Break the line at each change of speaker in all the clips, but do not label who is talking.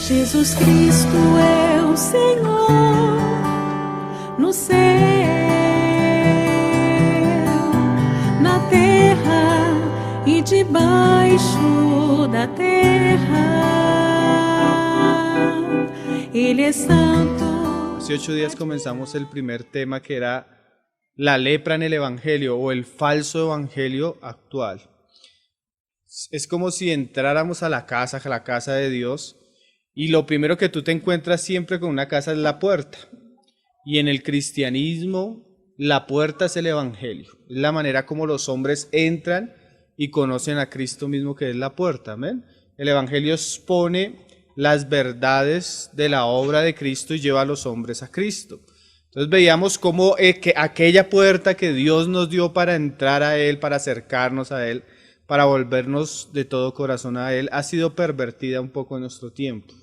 Jesus Cristo é o Senhor no céu, na terra e debaixo da terra. Ele é santo.
Hace 8 días comenzamos el primer tema, que era la lepra en el evangelio o el falso evangelio actual. Es como si entráramos a la casa de Dios, y lo primero que tú te encuentras siempre con una casa es la puerta. Y en el cristianismo la puerta es el evangelio. Es la manera como los hombres entran y conocen a Cristo mismo, que es la puerta. ¿Amén? El evangelio expone las verdades de la obra de Cristo y lleva a los hombres a Cristo. Entonces veíamos cómo que aquella puerta que Dios nos dio para entrar a Él, para acercarnos a Él, para volvernos de todo corazón a Él, ha sido pervertida un poco en nuestro tiempo.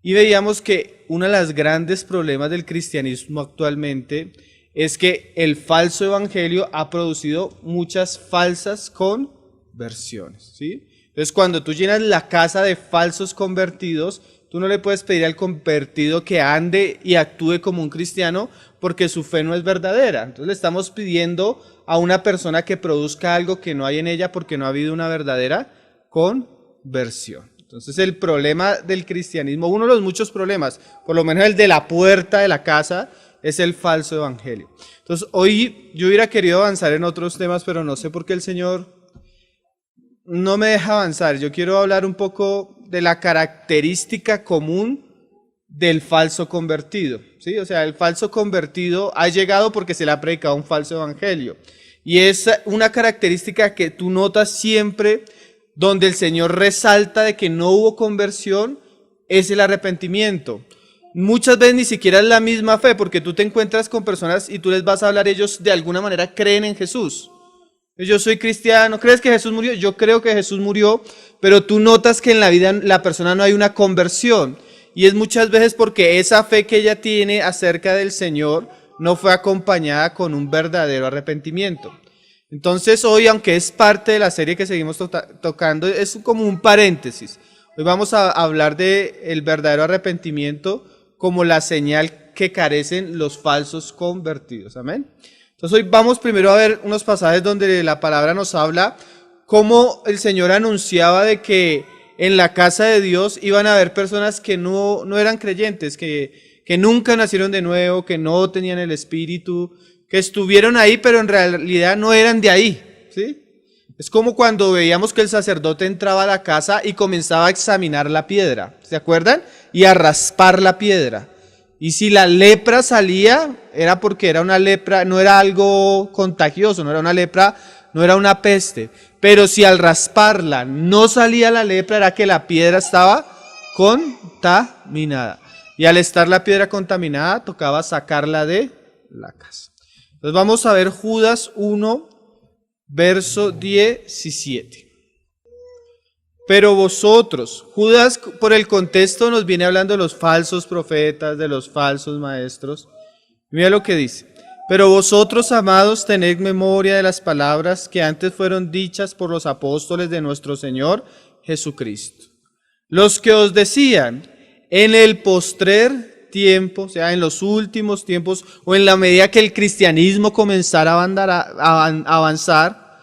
Y veíamos que uno de los grandes problemas del cristianismo actualmente es que el falso evangelio ha producido muchas falsas conversiones, ¿sí? Entonces, cuando tú llenas la casa de falsos convertidos, tú no le puedes pedir al convertido que ande y actúe como un cristiano, porque su fe no es verdadera. Entonces le estamos pidiendo a una persona que produzca algo que no hay en ella, porque no ha habido una verdadera conversión. Entonces el problema del cristianismo, uno de los muchos problemas, por lo menos el de la puerta de la casa, es el falso evangelio. Entonces hoy yo hubiera querido avanzar en otros temas, pero no sé por qué el Señor no me deja avanzar. Yo quiero hablar un poco de la característica común del falso convertido, ¿sí? O sea, el falso convertido ha llegado porque se le ha predicado un falso evangelio. Y es una característica que tú notas siempre donde el Señor resalta de que no hubo conversión, es el arrepentimiento. Muchas veces ni siquiera es la misma fe, porque tú te encuentras con personas y tú les vas a hablar, ellos de alguna manera creen en Jesús. Yo soy cristiano, ¿crees que Jesús murió? Yo creo que Jesús murió, pero tú notas que en la vida la persona no hay una conversión. Y es muchas veces porque esa fe que ella tiene acerca del Señor no fue acompañada con un verdadero arrepentimiento. Entonces hoy, aunque es parte de la serie que seguimos tocando, es como un paréntesis. Hoy vamos a hablar del verdadero arrepentimiento como la señal que carecen los falsos convertidos. Amén. Entonces hoy vamos primero a ver unos pasajes donde la palabra nos habla cómo el Señor anunciaba de que en la casa de Dios iban a haber personas que no eran creyentes, que nunca nacieron de nuevo, que no tenían el Espíritu, que estuvieron ahí pero en realidad no eran de ahí, ¿sí? Es como cuando veíamos que el sacerdote entraba a la casa y comenzaba a examinar la piedra, ¿se acuerdan? Y a raspar la piedra. Y si la lepra salía, era porque era una lepra, no era algo contagioso, no era una lepra, no era una peste. Pero si al rasparla no salía la lepra, era que la piedra estaba contaminada. Y al estar la piedra contaminada, tocaba sacarla de la casa. Entonces vamos a ver Judas 1, verso 17. Pero vosotros, Judas por el contexto nos viene hablando de los falsos profetas, de los falsos maestros. Mira lo que dice. Pero vosotros, amados, tened memoria de las palabras que antes fueron dichas por los apóstoles de nuestro Señor Jesucristo. Los que os decían, en el postrer tiempo, o sea, en los últimos tiempos, o en la medida que el cristianismo comenzara a avanzar,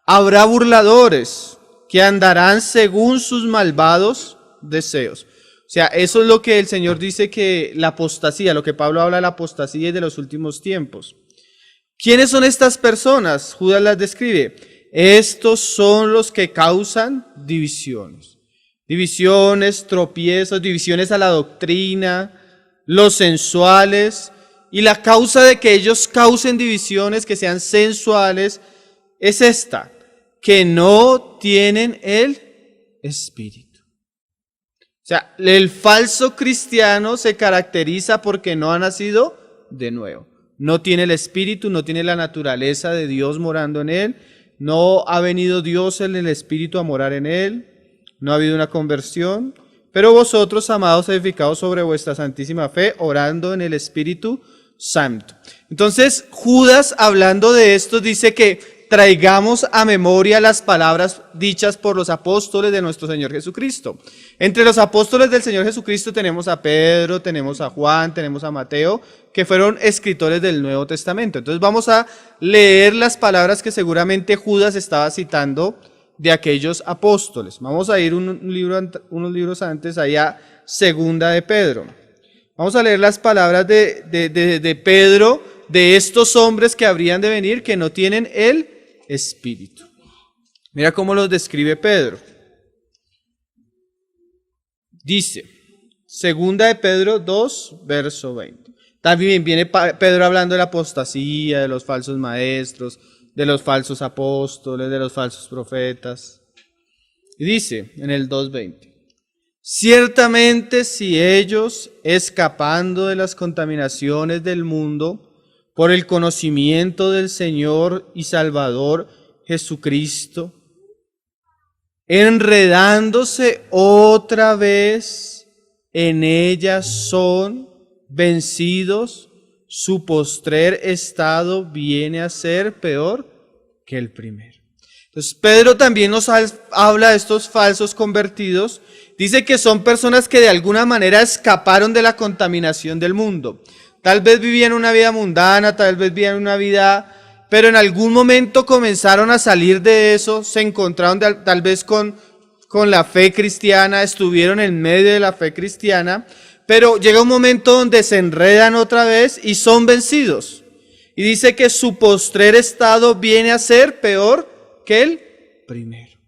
habrá burladores que andarán según sus malvados deseos. O sea, eso es lo que el Señor dice que la apostasía, lo que Pablo habla de la apostasía y de los últimos tiempos. ¿Quiénes son estas personas? Judas las describe. Estos son los que causan divisiones. Divisiones, tropiezos, divisiones a la doctrina, los sensuales. Y la causa de que ellos causen divisiones, que sean sensuales, es esta: que no tienen el Espíritu. O sea, el falso cristiano se caracteriza porque no ha nacido de nuevo. No tiene el Espíritu, no tiene la naturaleza de Dios morando en él. No ha venido Dios en el Espíritu a morar en él. No ha habido una conversión. Pero vosotros, amados, edificados sobre vuestra santísima fe, orando en el Espíritu Santo. Entonces, Judas, hablando de esto, dice que traigamos a memoria las palabras dichas por los apóstoles de nuestro Señor Jesucristo. Entre los apóstoles del Señor Jesucristo tenemos a Pedro, tenemos a Juan, tenemos a Mateo, que fueron escritores del Nuevo Testamento. Entonces vamos a leer las palabras que seguramente Judas estaba citando de aquellos apóstoles. Vamos a ir unos libros antes, allá, Segunda de Pedro. Vamos a leer las palabras de Pedro, de estos hombres que habrían de venir, que no tienen el Espíritu. Mira cómo los describe Pedro. Dice, Segunda de Pedro 2, verso 20. También viene Pedro hablando de la apostasía, de los falsos maestros, de los falsos apóstoles, de los falsos profetas. Y dice en el 2:20, ciertamente si ellos, escapando de las contaminaciones del mundo, por el conocimiento del Señor y Salvador Jesucristo, enredándose otra vez en ella son vencidos, su postrer estado viene a ser peor que el primero. Entonces Pedro también nos habla de estos falsos convertidos. Dice que son personas que de alguna manera escaparon de la contaminación del mundo. Tal vez vivían una vida mundana, tal vez vivían una vida, pero en algún momento comenzaron a salir de eso, se encontraron tal vez con la fe cristiana, estuvieron en medio de la fe cristiana, pero llega un momento donde se enredan otra vez y son vencidos. Y dice que su postrer estado viene a ser peor que el primero.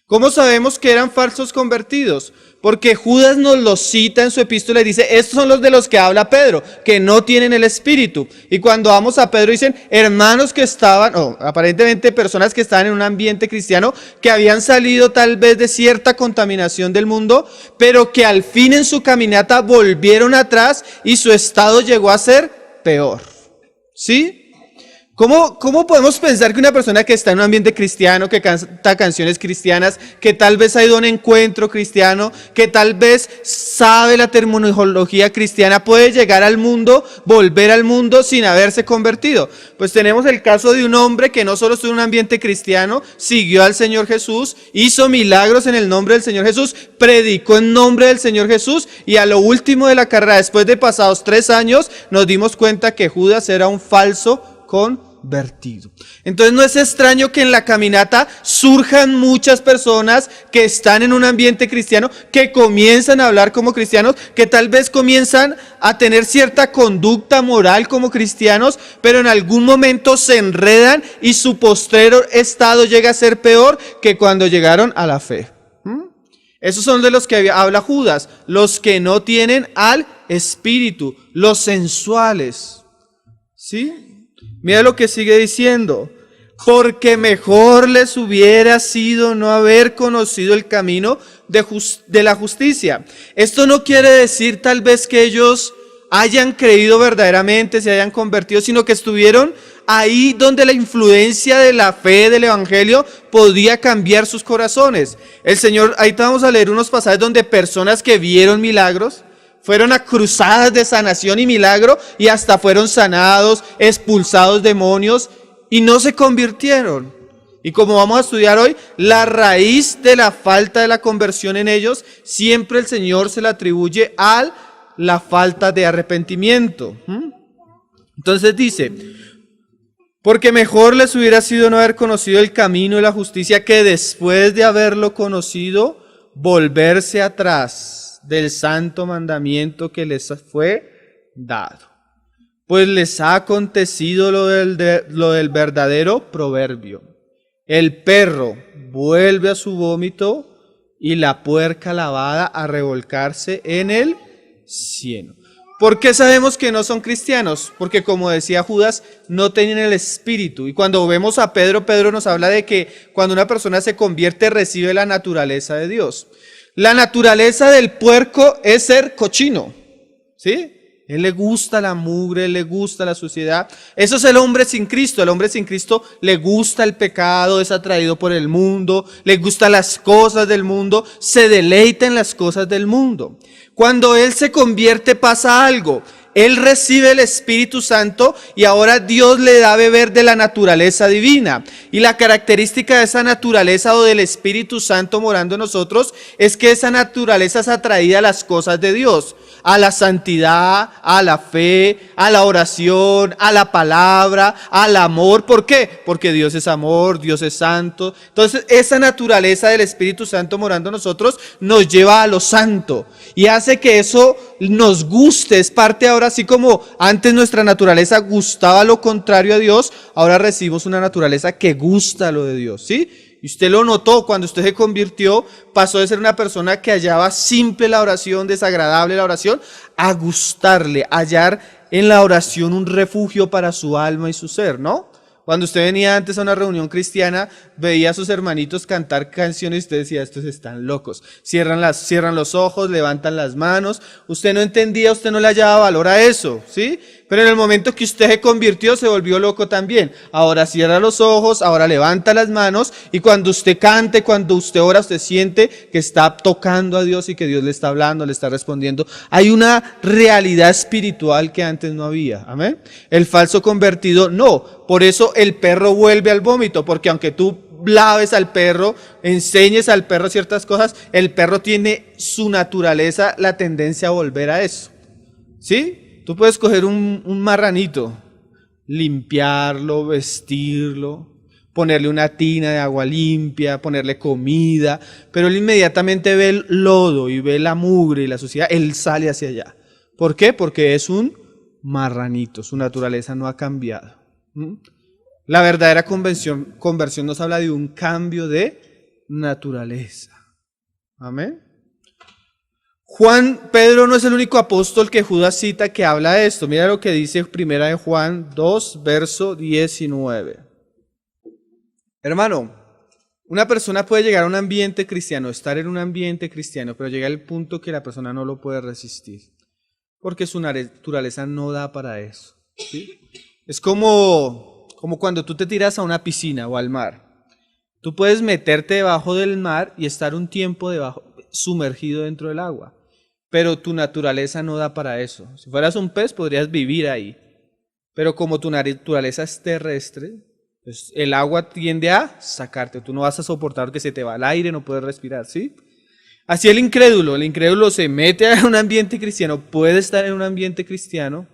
¿Cómo sabemos que eran falsos convertidos? Porque Judas nos los cita en su epístola y dice, estos son los de los que habla Pedro, que no tienen el Espíritu. Y cuando vamos a Pedro dicen, hermanos que estaban, o aparentemente personas que estaban en un ambiente cristiano, que habían salido tal vez de cierta contaminación del mundo, pero que al fin en su caminata volvieron atrás y su estado llegó a ser peor. ¿Sí? ¿Cómo podemos pensar que una persona que está en un ambiente cristiano, que canta canciones cristianas, que tal vez ha ido a un encuentro cristiano, que tal vez sabe la terminología cristiana, puede llegar al mundo, volver al mundo sin haberse convertido? Pues tenemos el caso de un hombre que no solo estuvo en un ambiente cristiano, siguió al Señor Jesús, hizo milagros en el nombre del Señor Jesús, predicó en nombre del Señor Jesús, y a lo último de la carrera, después de pasados 3 años, nos dimos cuenta que Judas era un falso convertido. Entonces no es extraño que en la caminata surjan muchas personas que están en un ambiente cristiano, que comienzan a hablar como cristianos, que tal vez comienzan a tener cierta conducta moral como cristianos, pero en algún momento se enredan y su postrero estado llega a ser peor que cuando llegaron a la fe. Esos son de los que habla Judas, los que no tienen al Espíritu, los sensuales. ¿Sí? Mira lo que sigue diciendo, porque mejor les hubiera sido no haber conocido el camino de la justicia. Esto no quiere decir tal vez que ellos hayan creído verdaderamente, se hayan convertido, sino que estuvieron ahí donde la influencia de la fe del Evangelio podía cambiar sus corazones. El Señor, ahí vamos a leer unos pasajes donde personas que vieron milagros, fueron a cruzadas de sanación y milagro y hasta fueron sanados, expulsados demonios y no se convirtieron. Y como vamos a estudiar hoy, la raíz de la falta de la conversión en ellos, siempre el Señor se la atribuye a la falta de arrepentimiento. Entonces dice, porque mejor les hubiera sido no haber conocido el camino de la justicia que después de haberlo conocido, volverse atrás del santo mandamiento que les fue dado. Pues les ha acontecido lo del verdadero proverbio. El perro vuelve a su vómito y la puerca lavada a revolcarse en el cieno. ¿Por qué sabemos que no son cristianos? Porque como decía Judas, no tienen el Espíritu. Y cuando vemos a Pedro, Pedro nos habla de que cuando una persona se convierte recibe la naturaleza de Dios. La naturaleza del puerco es ser cochino, ¿sí? Él le gusta la mugre, le gusta la suciedad. Eso es el hombre sin Cristo. El hombre sin Cristo le gusta el pecado, es atraído por el mundo, le gustan las cosas del mundo, se deleita en las cosas del mundo. Cuando él se convierte pasa algo. él recibe el Espíritu Santo y ahora Dios le da a beber de la naturaleza divina. Y la característica de esa naturaleza o del Espíritu Santo morando en nosotros es que esa naturaleza es atraída a las cosas de Dios, a la santidad, a la fe, a la oración, a la palabra, al amor. ¿Por qué? Porque Dios es amor, Dios es santo. Entonces esa naturaleza del Espíritu Santo morando en nosotros nos lleva a lo santo y hace que eso nos guste. Es parte ahora, así como antes nuestra naturaleza gustaba lo contrario a Dios, ahora recibimos una naturaleza que gusta lo de Dios, ¿sí? Y usted lo notó cuando usted se convirtió, pasó de ser una persona que hallaba simple la oración, desagradable la oración, a gustarle, a hallar en la oración un refugio para su alma y su ser, ¿no? Cuando usted venía antes a una reunión cristiana, veía a sus hermanitos cantar canciones y usted decía, estos están locos. Cierran los ojos, levantan las manos. Usted no entendía, usted no le hallaba valor a eso, ¿sí? Pero en el momento que usted se convirtió, se volvió loco también. Ahora cierra los ojos, ahora levanta las manos y cuando usted cante, cuando usted ora, usted siente que está tocando a Dios y que Dios le está hablando, le está respondiendo. Hay una realidad espiritual que antes no había. Amén. El falso convertido no. Por eso el perro vuelve al vómito, porque aunque tú laves al perro, enseñes al perro ciertas cosas, el perro tiene su naturaleza, la tendencia a volver a eso. ¿Sí? Tú puedes coger un marranito, limpiarlo, vestirlo, ponerle una tina de agua limpia, ponerle comida, pero él inmediatamente ve el lodo y ve la mugre y la suciedad, él sale hacia allá. ¿Por qué? Porque es un marranito, su naturaleza no ha cambiado. La verdadera conversión nos habla de un cambio de naturaleza. Amén. Pedro no es el único apóstol que Judas cita que habla de esto. Mira lo que dice primera de Juan 2, verso 19. Hermano, una persona puede llegar a un ambiente cristiano, estar en un ambiente cristiano, pero llega el punto que la persona no lo puede resistir, porque su naturaleza no da para eso, ¿sí? Es como cuando tú te tiras a una piscina o al mar. Tú puedes meterte debajo del mar y estar un tiempo sumergido dentro del agua, pero tu naturaleza no da para eso. Si fueras un pez podrías vivir ahí, pero como tu naturaleza es terrestre, pues el agua tiende a sacarte. Tú no vas a soportar que se te va el aire, no puedes respirar, ¿sí? Así el incrédulo se mete a un ambiente cristiano, puede estar en un ambiente cristiano.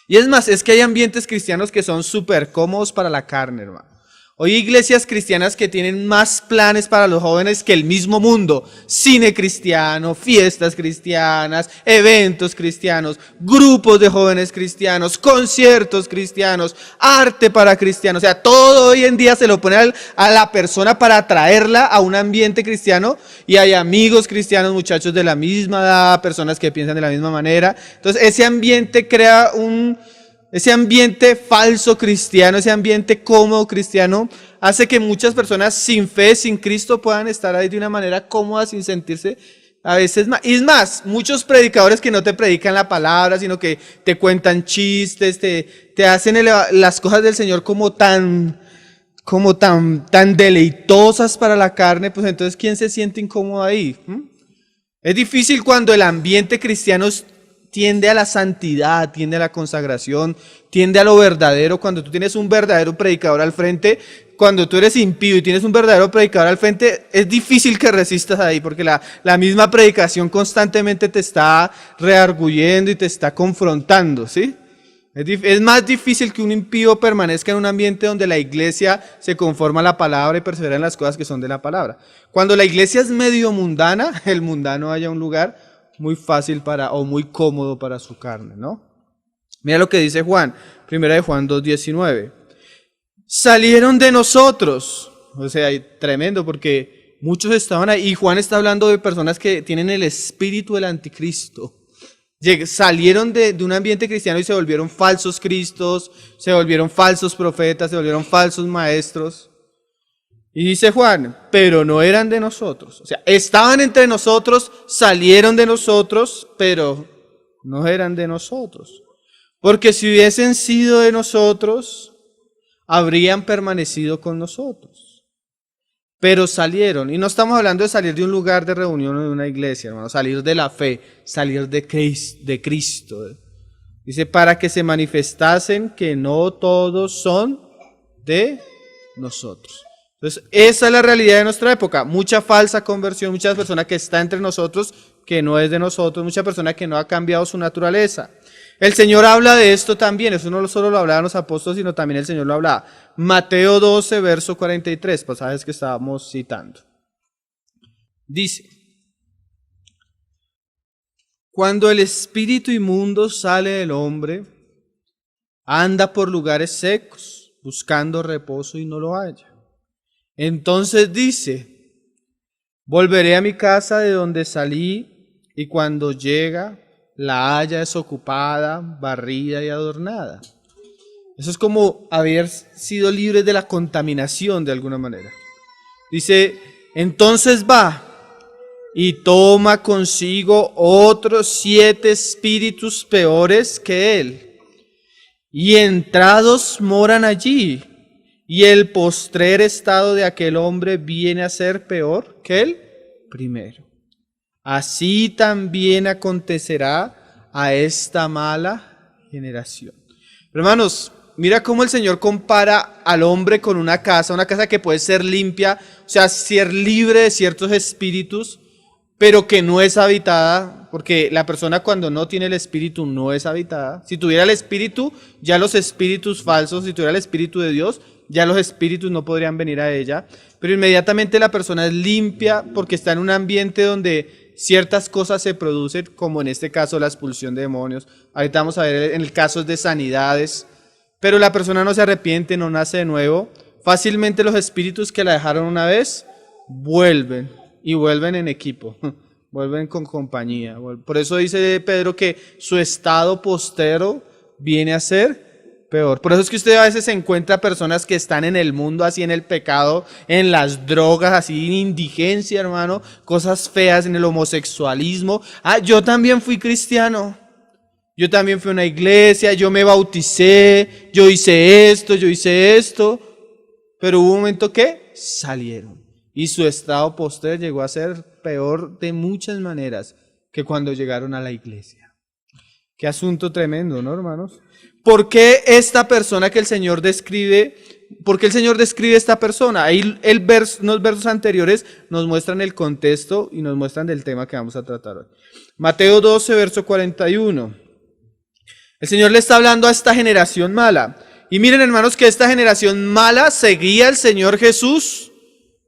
Y es más, es que hay ambientes cristianos que son súper cómodos para la carne, hermano. Hoy hay iglesias cristianas que tienen más planes para los jóvenes que el mismo mundo. Cine cristiano, fiestas cristianas, eventos cristianos, grupos de jóvenes cristianos, conciertos cristianos, arte para cristianos. O sea, todo hoy en día se lo pone a la persona para atraerla a un ambiente cristiano. Y hay amigos cristianos, muchachos de la misma edad, personas que piensan de la misma manera. Entonces ese ambiente crea ese ambiente falso cristiano, ese ambiente cómodo cristiano, hace que muchas personas sin fe, sin Cristo, puedan estar ahí de una manera cómoda, sin sentirse a veces más. Y es más, muchos predicadores que no te predican la palabra, sino que te cuentan chistes, te hacen las cosas del Señor como tan deleitosas para la carne, pues entonces ¿quién se siente incómodo ahí? Es difícil cuando el ambiente cristiano tiende a la santidad, tiende a la consagración, tiende a lo verdadero. Cuando tú tienes un verdadero predicador al frente, cuando tú eres impío y tienes un verdadero predicador al frente, es difícil que resistas ahí, porque la misma predicación constantemente te está rearguyendo y te está confrontando, ¿sí? Es más difícil que un impío permanezca en un ambiente donde la iglesia se conforma a la palabra y persevera en las cosas que son de la palabra. Cuando la iglesia es medio mundana, el mundano haya un lugar muy fácil o muy cómodo para su carne, ¿no? Mira lo que dice Juan, primera de Juan 2:19. Salieron de nosotros, o sea, tremendo, porque muchos estaban ahí, y Juan está hablando de personas que tienen el espíritu del anticristo. Salieron de un ambiente cristiano y se volvieron falsos cristos, se volvieron falsos profetas, se volvieron falsos maestros. Y dice Juan, pero no eran de nosotros. O sea, estaban entre nosotros, salieron de nosotros, pero no eran de nosotros. Porque si hubiesen sido de nosotros, habrían permanecido con nosotros. Pero salieron, y no estamos hablando de salir de un lugar de reunión o de una iglesia, hermano, salir de la fe, salir de Cristo. Dice, para que se manifestasen que no todos son de nosotros. Entonces, esa es la realidad de nuestra época. Mucha falsa conversión, muchas personas que está entre nosotros, que no es de nosotros, mucha persona que no ha cambiado su naturaleza. El Señor habla de esto también, eso no solo lo hablaban los apóstoles, sino también el Señor lo hablaba. Mateo 12, verso 43, pasajes que estábamos citando. Dice, cuando el espíritu inmundo sale del hombre, anda por lugares secos, buscando reposo y no lo halla. Entonces dice, volveré a mi casa de donde salí, y cuando llega, la halla desocupada, barrida y adornada. Eso es como haber sido libre de la contaminación de alguna manera. Dice, entonces va y toma consigo otros 7 espíritus peores que él, y entrados moran allí, y el postrer estado de aquel hombre viene a ser peor que el primero. Así también acontecerá a esta mala generación. Hermanos, mira cómo el Señor compara al hombre con una casa que puede ser limpia, o sea, ser libre de ciertos espíritus, pero que no es habitada, porque la persona cuando no tiene el espíritu no es habitada. Si tuviera el espíritu, ya los espíritus falsos, si tuviera el espíritu de Dios, ya los espíritus no podrían venir a ella, pero inmediatamente la persona es limpia porque está en un ambiente donde ciertas cosas se producen, como en este caso la expulsión de demonios. Ahorita vamos a ver en el caso de sanidades, pero la persona no se arrepiente, no nace de nuevo. Fácilmente los espíritus que la dejaron una vez vuelven, y vuelven en equipo, vuelven con compañía. Por eso dice Pedro que su estado postero viene a ser peor. Por eso es que usted a veces encuentra personas que están en el mundo, así en el pecado, en las drogas, así en indigencia, hermano, cosas feas, en el homosexualismo. Ah, yo también fui cristiano, yo también fui a una iglesia, yo me bauticé, yo hice esto, pero hubo un momento que salieron. Y su estado posterior llegó a ser peor de muchas maneras que cuando llegaron a la iglesia. Qué asunto tremendo, ¿no, hermanos? ¿Por qué esta persona que el Señor describe, por qué el Señor describe a esta persona? Ahí unos versos anteriores nos muestran el contexto y nos muestran del tema que vamos a tratar hoy. Mateo 12, verso 41. El Señor le está hablando a esta generación mala. Y miren, hermanos, que esta generación mala seguía al Señor Jesús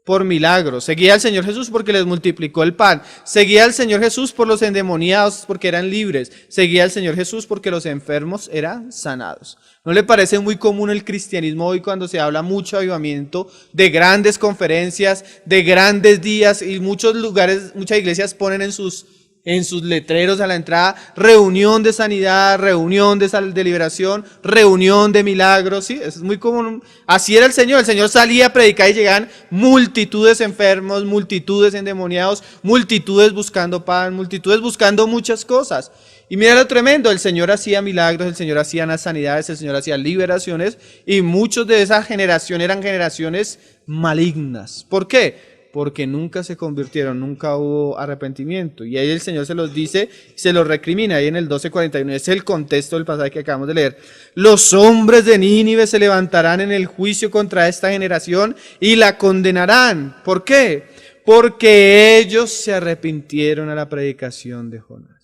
por milagros, seguía al Señor Jesús porque les multiplicó el pan, seguía al Señor Jesús por los endemoniados porque eran libres, seguía al Señor Jesús porque los enfermos eran sanados. ¿No le parece muy común el cristianismo hoy cuando se habla mucho de avivamiento, de grandes conferencias, de grandes días, y muchos lugares, muchas iglesias ponen en sus letreros a la entrada, reunión de sanidad, reunión de liberación, reunión de milagros? ¿Sí? Es muy común. Así era el Señor salía a predicar y llegaban multitudes enfermos, multitudes endemoniados, multitudes buscando pan, multitudes buscando muchas cosas. Y mira lo tremendo, el Señor hacía milagros, el Señor hacía las sanidades, el Señor hacía liberaciones, y muchos de esa generación eran generaciones malignas. ¿Por qué? Porque nunca se convirtieron, nunca hubo arrepentimiento. Y ahí el Señor se los dice, se los recrimina, ahí en el 12:41, es el contexto del pasaje que acabamos de leer. Los hombres de Nínive se levantarán en el juicio contra esta generación y la condenarán. ¿Por qué? Porque ellos se arrepintieron a la predicación de Jonás.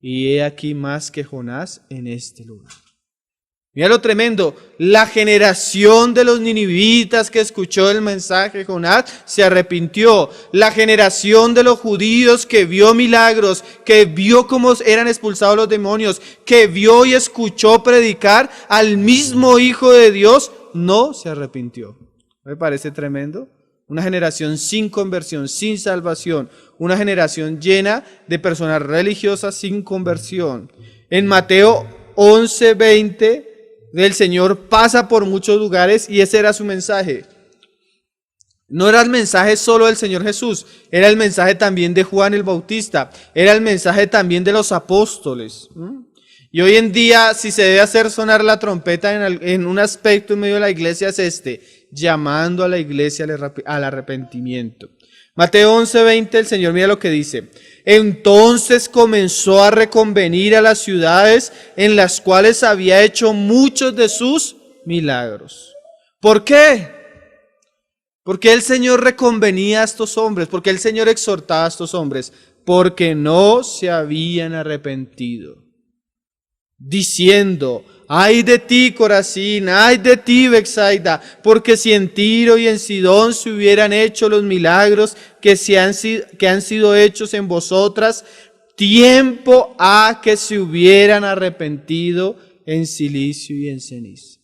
Y he aquí más que Jonás en este lugar. Mira lo tremendo, la generación de los ninivitas que escuchó el mensaje de Jonás se arrepintió. La generación de los judíos que vio milagros, que vio cómo eran expulsados los demonios, que vio y escuchó predicar al mismo Hijo de Dios, no se arrepintió. ¿Me parece tremendo? Una generación sin conversión, sin salvación, una generación llena de personas religiosas sin conversión. En Mateo 11:20, el Señor pasa por muchos lugares y ese era su mensaje. No era el mensaje solo del Señor Jesús, era el mensaje también de Juan el Bautista, era el mensaje también de los apóstoles. Y hoy en día, si se debe hacer sonar la trompeta en un aspecto en medio de la iglesia, es llamando a la iglesia al arrepentimiento. Mateo 11:20, el Señor mira lo que dice. Entonces comenzó a reconvenir a las ciudades en las cuales había hecho muchos de sus milagros. ¿Por qué? Porque el Señor reconvenía a estos hombres, porque el Señor exhortaba a estos hombres, porque no se habían arrepentido. Diciendo, ay de ti, Corazín, ay de ti, Betsaida, porque si en Tiro y en Sidón se hubieran hecho los milagros que han sido hechos en vosotras, tiempo ha que se hubieran arrepentido en silicio y en ceniza.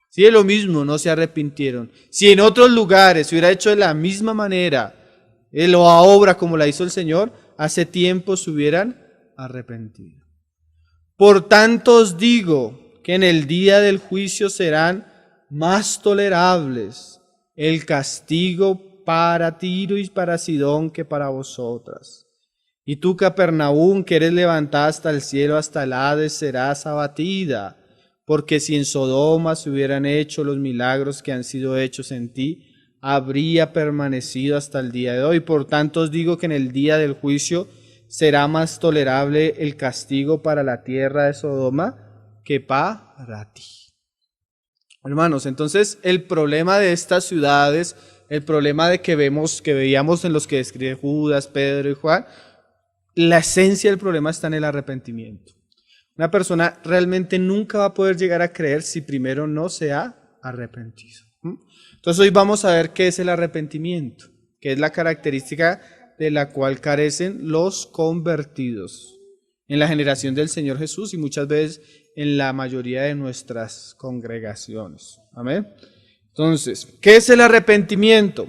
Si es lo mismo, no se arrepintieron. Si en otros lugares se hubiera hecho de la misma manera, o a obra como la hizo el Señor, hace tiempo se hubieran arrepentido. Por tanto os digo que en el día del juicio serán más tolerables el castigo para Tiro y para Sidón que para vosotras. Y tú, Capernaum, que eres levantada hasta el cielo, hasta el Hades, serás abatida. Porque si en Sodoma se hubieran hecho los milagros que han sido hechos en ti, habría permanecido hasta el día de hoy. Por tanto os digo que en el día del juicio será más tolerable el castigo para la tierra de Sodoma que para ti. Hermanos, entonces el problema de estas ciudades, el problema de que veíamos en los que describe Judas, Pedro y Juan, la esencia del problema está en el arrepentimiento. Una persona realmente nunca va a poder llegar a creer si primero no se ha arrepentido. Entonces hoy vamos a ver qué es el arrepentimiento, que es la característica de la cual carecen los convertidos en la generación del Señor Jesús y muchas veces en la mayoría de nuestras congregaciones. Amén. Entonces, ¿qué es el arrepentimiento?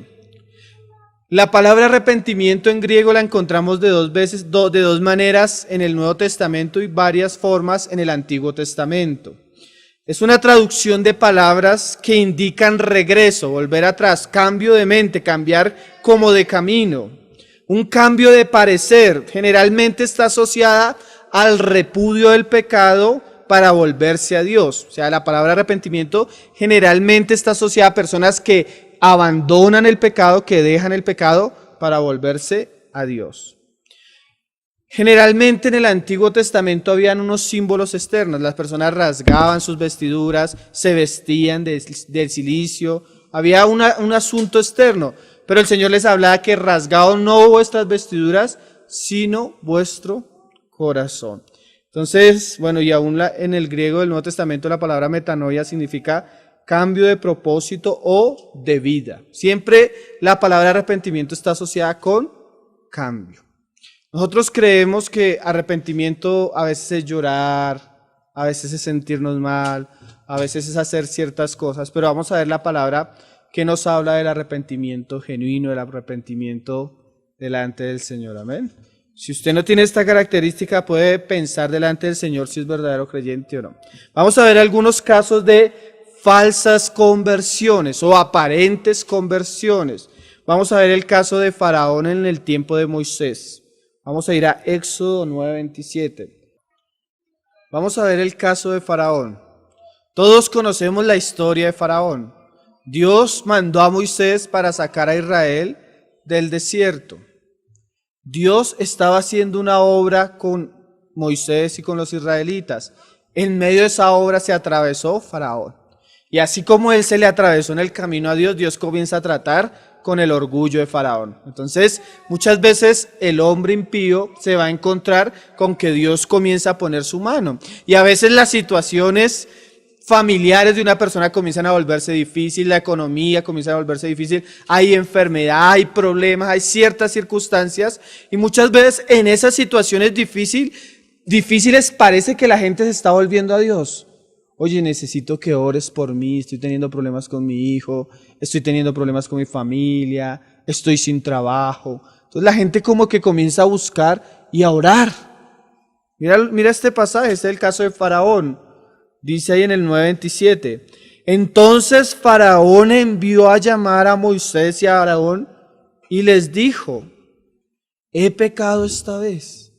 La palabra arrepentimiento en griego la encontramos de dos maneras en el Nuevo Testamento y varias formas en el Antiguo Testamento. Es una traducción de palabras que indican regreso, volver atrás, cambio de mente, cambiar como de camino. Un cambio de parecer generalmente está asociada al repudio del pecado para volverse a Dios. O sea, la palabra arrepentimiento generalmente está asociada a personas que abandonan el pecado, que dejan el pecado para volverse a Dios. Generalmente en el Antiguo Testamento habían unos símbolos externos. Las personas rasgaban sus vestiduras, se vestían del cilicio. Había un asunto externo. Pero el Señor les hablaba que rasgaban no vuestras vestiduras, sino vuestro corazón. Entonces, bueno, y aún en el griego del Nuevo Testamento la palabra metanoia significa cambio de propósito o de vida. Siempre la palabra arrepentimiento está asociada con cambio. Nosotros creemos que arrepentimiento a veces es llorar, a veces es sentirnos mal, a veces es hacer ciertas cosas, pero vamos a ver la palabra que nos habla del arrepentimiento genuino, del arrepentimiento delante del Señor. Amén. Si usted no tiene esta característica, puede pensar delante del Señor si es verdadero creyente o no. Vamos a ver algunos casos de falsas conversiones o aparentes conversiones. Vamos a ver el caso de Faraón en el tiempo de Moisés. Vamos a ir a Éxodo 9:27. Vamos a ver el caso de Faraón. Todos conocemos la historia de Faraón. Dios mandó a Moisés para sacar a Israel del desierto. Dios estaba haciendo una obra con Moisés y con los israelitas. En medio de esa obra se atravesó Faraón. Y así como él se le atravesó en el camino a Dios, Dios comienza a tratar con el orgullo de Faraón. Entonces, muchas veces el hombre impío se va a encontrar con que Dios comienza a poner su mano. Y a veces las situaciones familiares de una persona comienzan a volverse difícil, la economía comienza a volverse difícil, hay enfermedad, hay problemas, hay ciertas circunstancias y muchas veces en esas situaciones difíciles parece que la gente se está volviendo a Dios. Oye, necesito que ores por mí, estoy teniendo problemas con mi hijo, estoy teniendo problemas con mi familia, estoy sin trabajo. Entonces la gente como que comienza a buscar y a orar. Mira este pasaje, este es el caso de Faraón. Dice ahí en el 9:27, entonces Faraón envió a llamar a Moisés y a Aarón y les dijo, he pecado esta vez.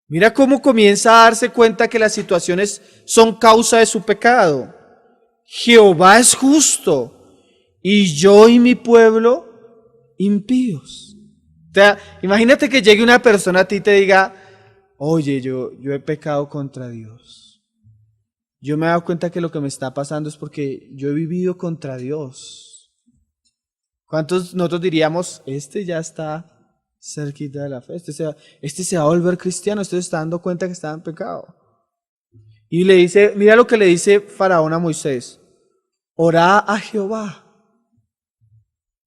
Mira cómo comienza a darse cuenta que las situaciones son causa de su pecado. Jehová es justo y yo y mi pueblo impíos. O sea, imagínate que llegue una persona a ti y te diga, oye, yo he pecado contra Dios. Yo me he dado cuenta que lo que me está pasando es porque yo he vivido contra Dios. ¿Cuántos nosotros diríamos, este ya está cerquita de la fe, este se va a volver cristiano, este se está dando cuenta que está en pecado? Y le dice, mira lo que le dice Faraón a Moisés, orá a Jehová.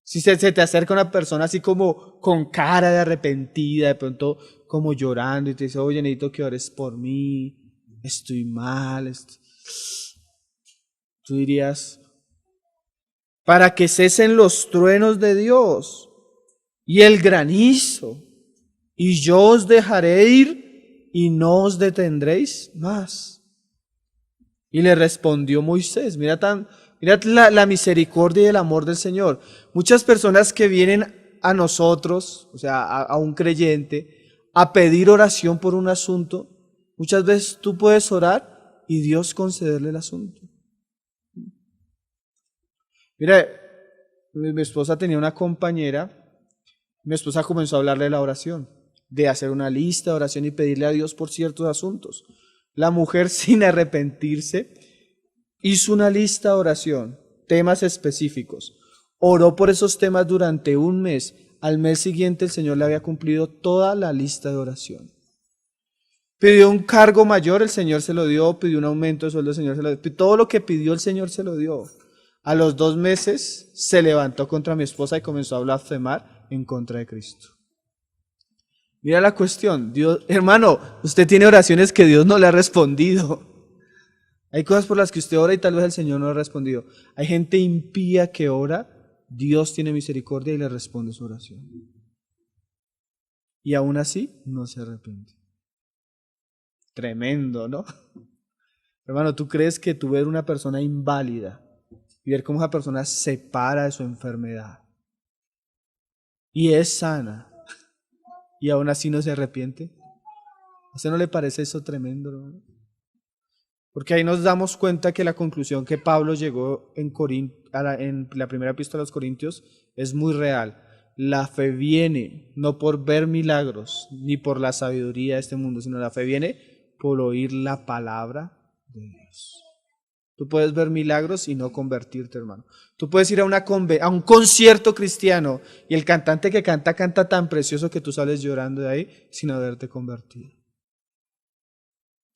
Si se te acerca una persona así como con cara de arrepentida, de pronto como llorando y te dice, oye, necesito que ores por mí, estoy mal. Tú dirías, para que cesen los truenos de Dios y el granizo, y yo os dejaré ir y no os detendréis más. Y le respondió Moisés, mira la misericordia y el amor del Señor. Muchas personas que vienen a nosotros, o sea, a un creyente, a pedir oración por un asunto, muchas veces tú puedes orar y Dios concederle el asunto. Mira, mi esposa tenía una compañera, mi esposa comenzó a hablarle de la oración, de hacer una lista de oración y pedirle a Dios por ciertos asuntos. La mujer, sin arrepentirse, hizo una lista de oración, temas específicos. Oró por esos temas durante un mes. Al mes siguiente el Señor le había cumplido toda la lista de oración. Pidió un cargo mayor, el Señor se lo dio. Pidió un aumento de sueldo, el Señor se lo dio. Todo lo que pidió el Señor se lo dio. A los 2 meses se levantó contra mi esposa y comenzó a blasfemar en contra de Cristo. Mira la cuestión, Dios, hermano, usted tiene oraciones que Dios no le ha respondido. Hay cosas por las que usted ora y tal vez el Señor no le ha respondido. Hay gente impía que ora, Dios tiene misericordia y le responde su oración. Y aún así no se arrepiente. Tremendo, ¿no? Hermano, ¿tú crees que tú ver una persona inválida y ver cómo esa persona se para de su enfermedad y es sana y aún así no se arrepiente? ¿A usted no le parece eso tremendo, hermano? Porque ahí nos damos cuenta que la conclusión que Pablo llegó en la primera epístola a los Corintios es muy real. La fe viene no por ver milagros ni por la sabiduría de este mundo, sino la fe viene por oír la palabra de Dios. Tú puedes ver milagros y no convertirte, hermano. Tú puedes ir a un concierto cristiano y el cantante que canta tan precioso que tú sales llorando de ahí sin haberte convertido.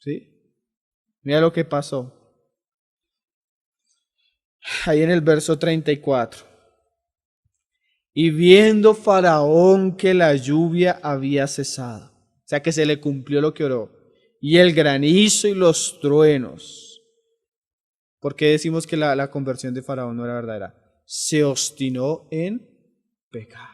¿Sí? Mira lo que pasó. Ahí en el verso 34. Y viendo Faraón que la lluvia había cesado, o sea que se le cumplió lo que oró, y el granizo y los truenos. ¿Por qué decimos que la conversión de Faraón no era verdadera? Se obstinó en pecar.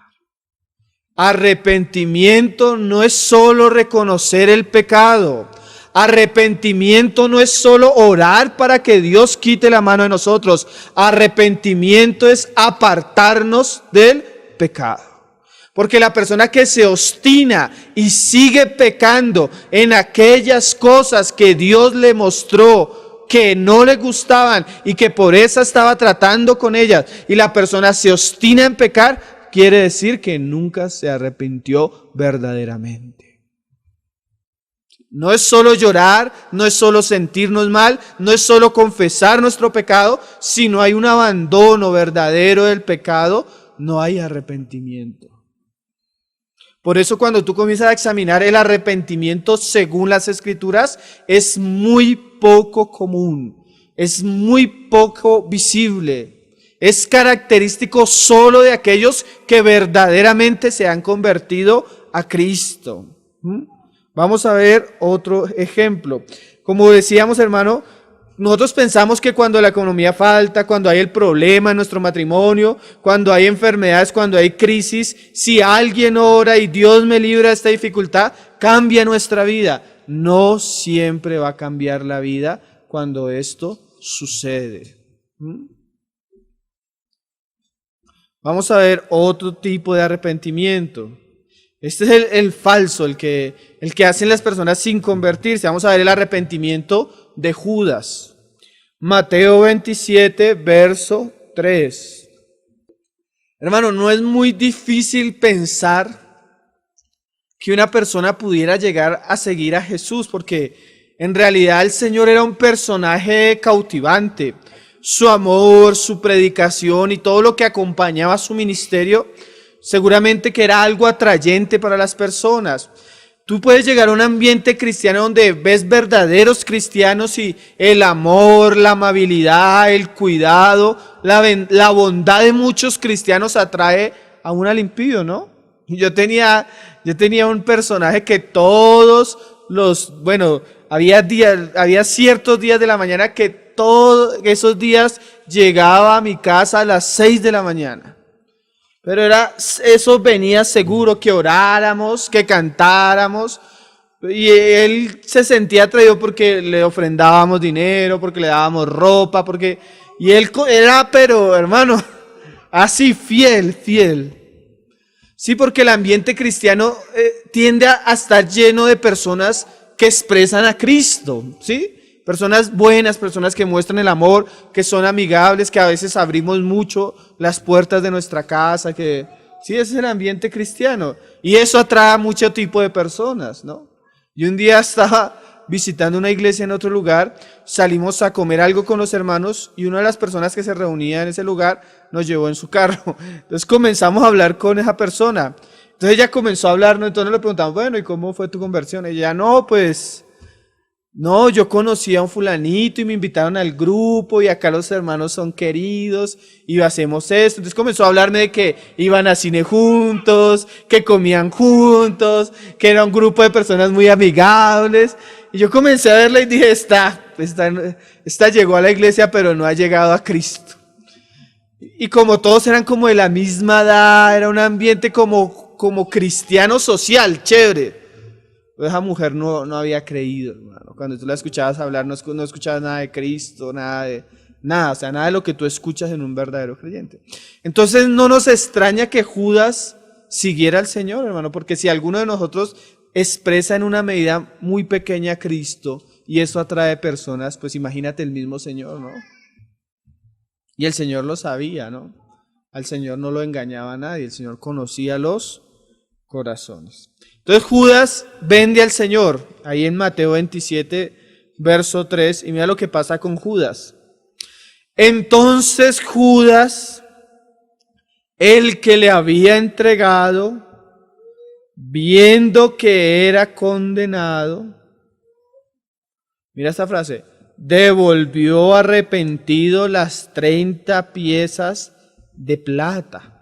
Arrepentimiento no es solo reconocer el pecado. Arrepentimiento no es solo orar para que Dios quite la mano de nosotros. Arrepentimiento es apartarnos del pecado. Porque la persona que se obstina y sigue pecando en aquellas cosas que Dios le mostró que no le gustaban y que por eso estaba tratando con ellas, y la persona se obstina en pecar, quiere decir que nunca se arrepintió verdaderamente. No es solo llorar, no es solo sentirnos mal, no es solo confesar nuestro pecado. Si no hay un abandono verdadero del pecado, no hay arrepentimiento. Por eso cuando tú comienzas a examinar el arrepentimiento según las Escrituras, es muy poco común, es muy poco visible. Es característico solo de aquellos que verdaderamente se han convertido a Cristo. Vamos a ver otro ejemplo. Como decíamos, hermano, nosotros pensamos que cuando la economía falta, cuando hay el problema en nuestro matrimonio, cuando hay enfermedades, cuando hay crisis, si alguien ora y Dios me libra de esta dificultad, cambia nuestra vida. No siempre va a cambiar la vida cuando esto sucede. Vamos a ver otro tipo de arrepentimiento. Este es el falso, el que hacen las personas sin convertirse. Vamos a ver el arrepentimiento de Judas. Mateo 27, verso 3. Hermano, no es muy difícil pensar que una persona pudiera llegar a seguir a Jesús, porque en realidad el Señor era un personaje cautivante. Su amor, su predicación y todo lo que acompañaba su ministerio, seguramente que era algo atrayente para las personas. Tú puedes llegar a un ambiente cristiano donde ves verdaderos cristianos y el amor, la amabilidad, el cuidado, la bondad de muchos cristianos atrae aún al impío, ¿no? Yo tenía un personaje que había ciertos días de la mañana que todos esos días llegaba a mi casa a las 6 de la mañana. Pero eso venía seguro que oráramos, que cantáramos, y él se sentía atraído porque le ofrendábamos dinero, porque le dábamos ropa, y él era, pero hermano, así fiel. Sí, porque el ambiente cristiano tiende a estar lleno de personas que expresan a Cristo, ¿sí? Personas buenas, personas que muestran el amor, que son amigables, que a veces abrimos mucho las puertas de nuestra casa, sí, ese es el ambiente cristiano. Y eso atrae a mucho tipo de personas, ¿no? Y un día estaba visitando una iglesia en otro lugar, salimos a comer algo con los hermanos y una de las personas que se reunía en ese lugar nos llevó en su carro. Entonces comenzamos a hablar con esa persona. Entonces ella comenzó a hablarnos, entonces le preguntamos, bueno, ¿y cómo fue tu conversión? Y ella, no, yo conocí a un fulanito y me invitaron al grupo y acá los hermanos son queridos y hacemos esto. Entonces comenzó a hablarme de que iban a cine juntos, que comían juntos, que era un grupo de personas muy amigables. Y yo comencé a verla y dije, esta llegó a la iglesia pero no ha llegado a Cristo. Y como todos eran como de la misma edad, era un ambiente como cristiano social, chévere. Esa mujer no había creído, hermano. Cuando tú la escuchabas hablar, no escuchabas nada de Cristo, nada de lo que tú escuchas en un verdadero creyente. Entonces no nos extraña que Judas siguiera al Señor, hermano, porque si alguno de nosotros expresa en una medida muy pequeña a Cristo y eso atrae personas, pues imagínate el mismo Señor, ¿no? Y el Señor lo sabía, ¿no? Al Señor no lo engañaba a nadie, el Señor conocía los corazones. Entonces Judas vende al Señor, ahí en Mateo 27, verso 3, y mira lo que pasa con Judas. Entonces Judas, el que le había entregado, viendo que era condenado, mira esta frase, devolvió arrepentido las 30 piezas de plata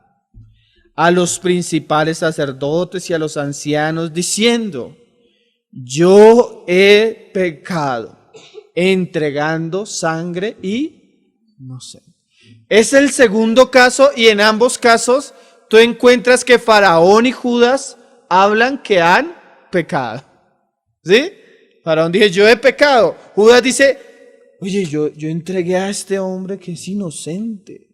a los principales sacerdotes y a los ancianos, diciendo, yo he pecado, entregando sangre inocente. Es el segundo caso y en ambos casos tú encuentras que Faraón y Judas hablan que han pecado. ¿Sí? Faraón dice, yo he pecado. Judas dice, oye, yo entregué a este hombre que es inocente.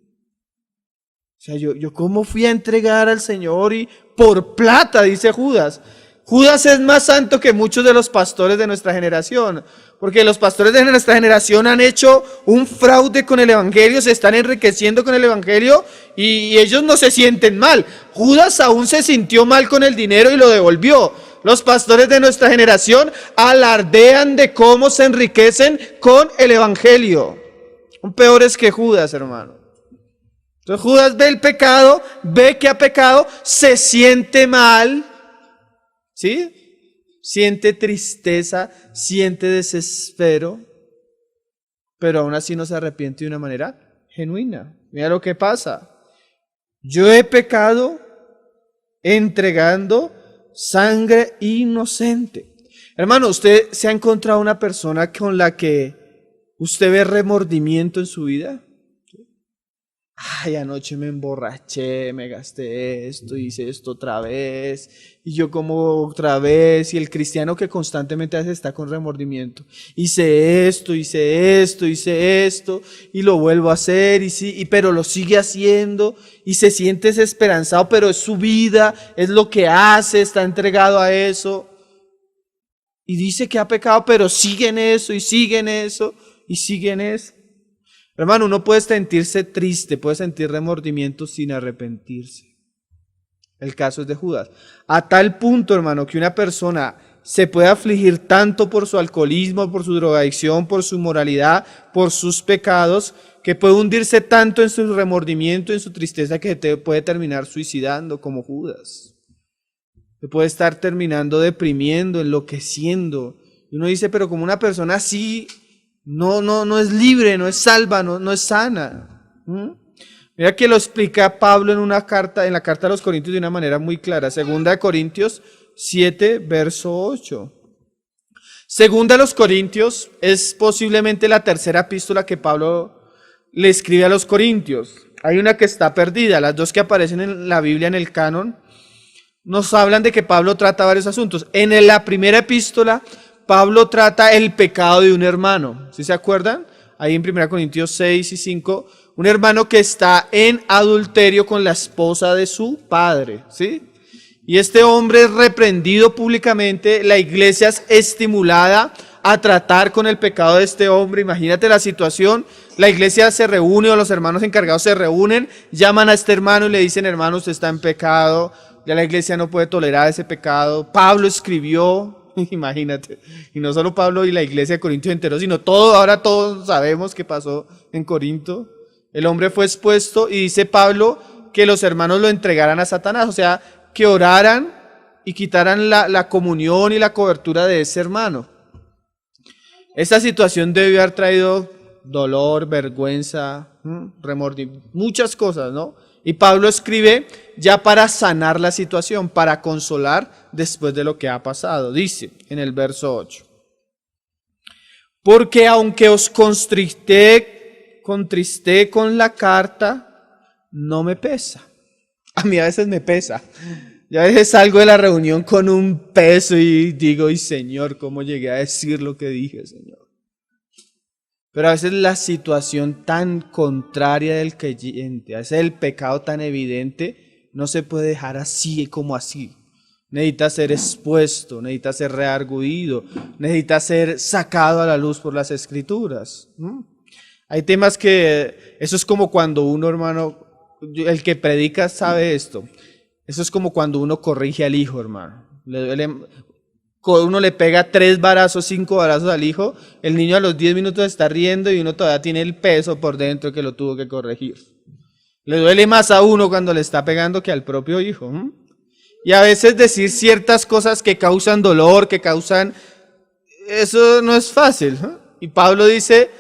O sea, yo cómo fui a entregar al Señor y por plata, dice Judas. Judas es más santo que muchos de los pastores de nuestra generación, porque los pastores de nuestra generación han hecho un fraude con el Evangelio, se están enriqueciendo con el Evangelio y ellos no se sienten mal. Judas aún se sintió mal con el dinero y lo devolvió. Los pastores de nuestra generación alardean de cómo se enriquecen con el Evangelio. Peores que Judas, hermano. Entonces Judas ve el pecado, ve que ha pecado, se siente mal, ¿sí? Siente tristeza, siente desespero, pero aún así no se arrepiente de una manera genuina. Mira lo que pasa. Yo he pecado entregando sangre inocente. Hermano, ¿usted se ha encontrado una persona con la que usted ve remordimiento en su vida? Ay, anoche me emborraché, me gasté esto, hice esto otra vez, y yo como otra vez, y el cristiano que constantemente hace está con remordimiento. Hice esto, y lo vuelvo a hacer, pero lo sigue haciendo, y se siente desesperanzado, pero es su vida, es lo que hace, está entregado a eso. Y dice que ha pecado, pero sigue en eso, y sigue en eso, y sigue en eso. Hermano, uno puede sentirse triste, puede sentir remordimiento sin arrepentirse. El caso es de Judas. A tal punto, hermano, que una persona se puede afligir tanto por su alcoholismo, por su drogadicción, por su moralidad, por sus pecados, que puede hundirse tanto en su remordimiento, en su tristeza, que puede terminar suicidando como Judas. Se puede estar terminando deprimiendo, enloqueciendo. Y uno dice, pero como una persona así no es libre, no es salva, no es sana. Mira que lo explica Pablo en la carta a los Corintios de una manera muy clara. 2 Corintios 7, verso 8. Segunda a los Corintios es posiblemente la tercera epístola que Pablo le escribe a los Corintios. Hay una que está perdida, las dos que aparecen en la Biblia en el canon nos hablan de que Pablo trata varios asuntos. En la primera epístola, Pablo trata el pecado de un hermano, ¿sí se acuerdan? Ahí en 1 Corintios 6 y 5, un hermano que está en adulterio con la esposa de su padre, ¿sí? Y este hombre es reprendido públicamente, la iglesia es estimulada a tratar con el pecado de este hombre. Imagínate la situación, la iglesia se reúne o los hermanos encargados se reúnen, llaman a este hermano y le dicen, hermano, usted está en pecado, ya la iglesia no puede tolerar ese pecado. Pablo escribió, imagínate, y no solo Pablo y la iglesia de Corinto entero, sino ahora todos sabemos qué pasó en Corinto. El hombre fue expuesto y dice Pablo que los hermanos lo entregaran a Satanás, o sea, que oraran y quitaran la comunión y la cobertura de ese hermano. Esta situación debió haber traído dolor, vergüenza, remordimiento, muchas cosas, ¿no? Y Pablo escribe ya para sanar la situación, para consolar después de lo que ha pasado. Dice en el verso 8, porque aunque os contristé con la carta, no me pesa. A mí a veces me pesa. Yo a veces salgo de la reunión con un peso y digo, y Señor, ¿cómo llegué a decir lo que dije, Señor? Pero a veces la situación tan contraria del creyente, a veces el pecado tan evidente, no se puede dejar así como así. Necesita ser expuesto, necesita ser reargudido, necesita ser sacado a la luz por las Escrituras. Hay temas que, eso es como cuando uno, hermano, el que predica sabe esto. Eso es como cuando uno corrige al hijo, hermano. Uno le pega 3 varazos, 5 varazos al hijo, el niño a los 10 minutos está riendo y uno todavía tiene el peso por dentro que lo tuvo que corregir. Le duele más a uno cuando le está pegando que al propio hijo. Y a veces decir ciertas cosas que causan dolor, eso no es fácil. Y Pablo dice,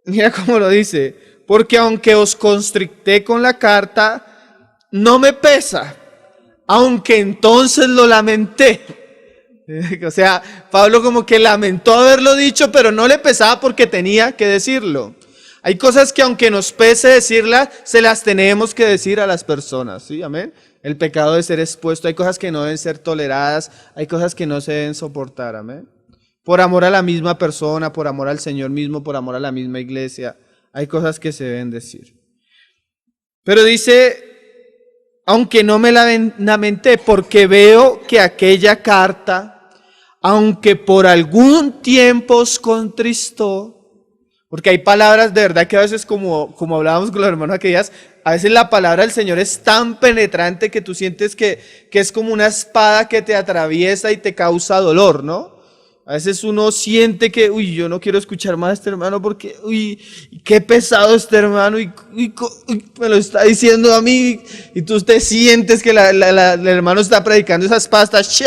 mira cómo lo dice, porque aunque os constricté con la carta, no me pesa, aunque entonces lo lamenté. O sea, Pablo como que lamentó haberlo dicho, pero no le pesaba porque tenía que decirlo. Hay cosas que aunque nos pese decirlas, se las tenemos que decir a las personas, ¿sí? Amén. El pecado de ser expuesto, hay cosas que no deben ser toleradas, hay cosas que no se deben soportar, amén. Por amor a la misma persona, por amor al Señor mismo, por amor a la misma iglesia, hay cosas que se deben decir. Pero dice, aunque no me lamenté, porque veo que aquella carta, aunque por algún tiempo os contristó, porque hay palabras de verdad que a veces como hablábamos con los hermanos aquellas, a veces la palabra del Señor es tan penetrante que tú sientes que es como una espada que te atraviesa y te causa dolor, ¿no? A veces uno siente que, yo no quiero escuchar más a este hermano porque, qué pesado este hermano y me lo está diciendo a mí. Y tú te sientes que el hermano está predicando esas pastas,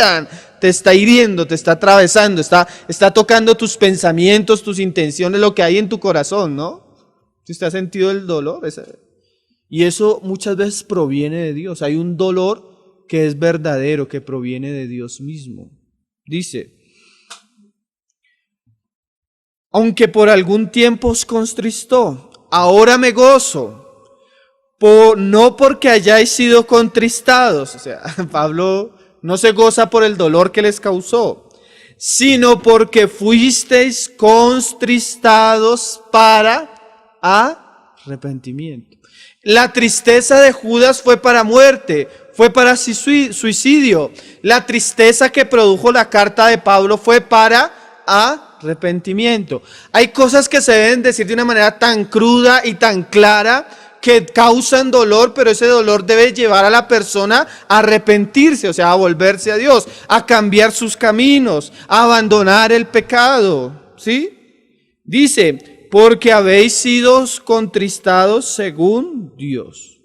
te está hiriendo, te está atravesando, está tocando tus pensamientos, tus intenciones, lo que hay en tu corazón, ¿no? Si usted ha sentido el dolor. Y eso muchas veces proviene de Dios. Hay un dolor que es verdadero, que proviene de Dios mismo. Dice, aunque por algún tiempo os contristó, ahora me gozo, no porque hayáis sido contristados. O sea, Pablo no se goza por el dolor que les causó, sino porque fuisteis contristados para arrepentimiento. La tristeza de Judas fue para muerte, fue para suicidio. La tristeza que produjo la carta de Pablo fue para arrepentimiento. Hay cosas que se deben decir de una manera tan cruda y tan clara que causan dolor, pero ese dolor debe llevar a la persona a arrepentirse, o sea, a volverse a Dios, a cambiar sus caminos, a abandonar el pecado, ¿sí? Dice, porque habéis sido contristados según Dios,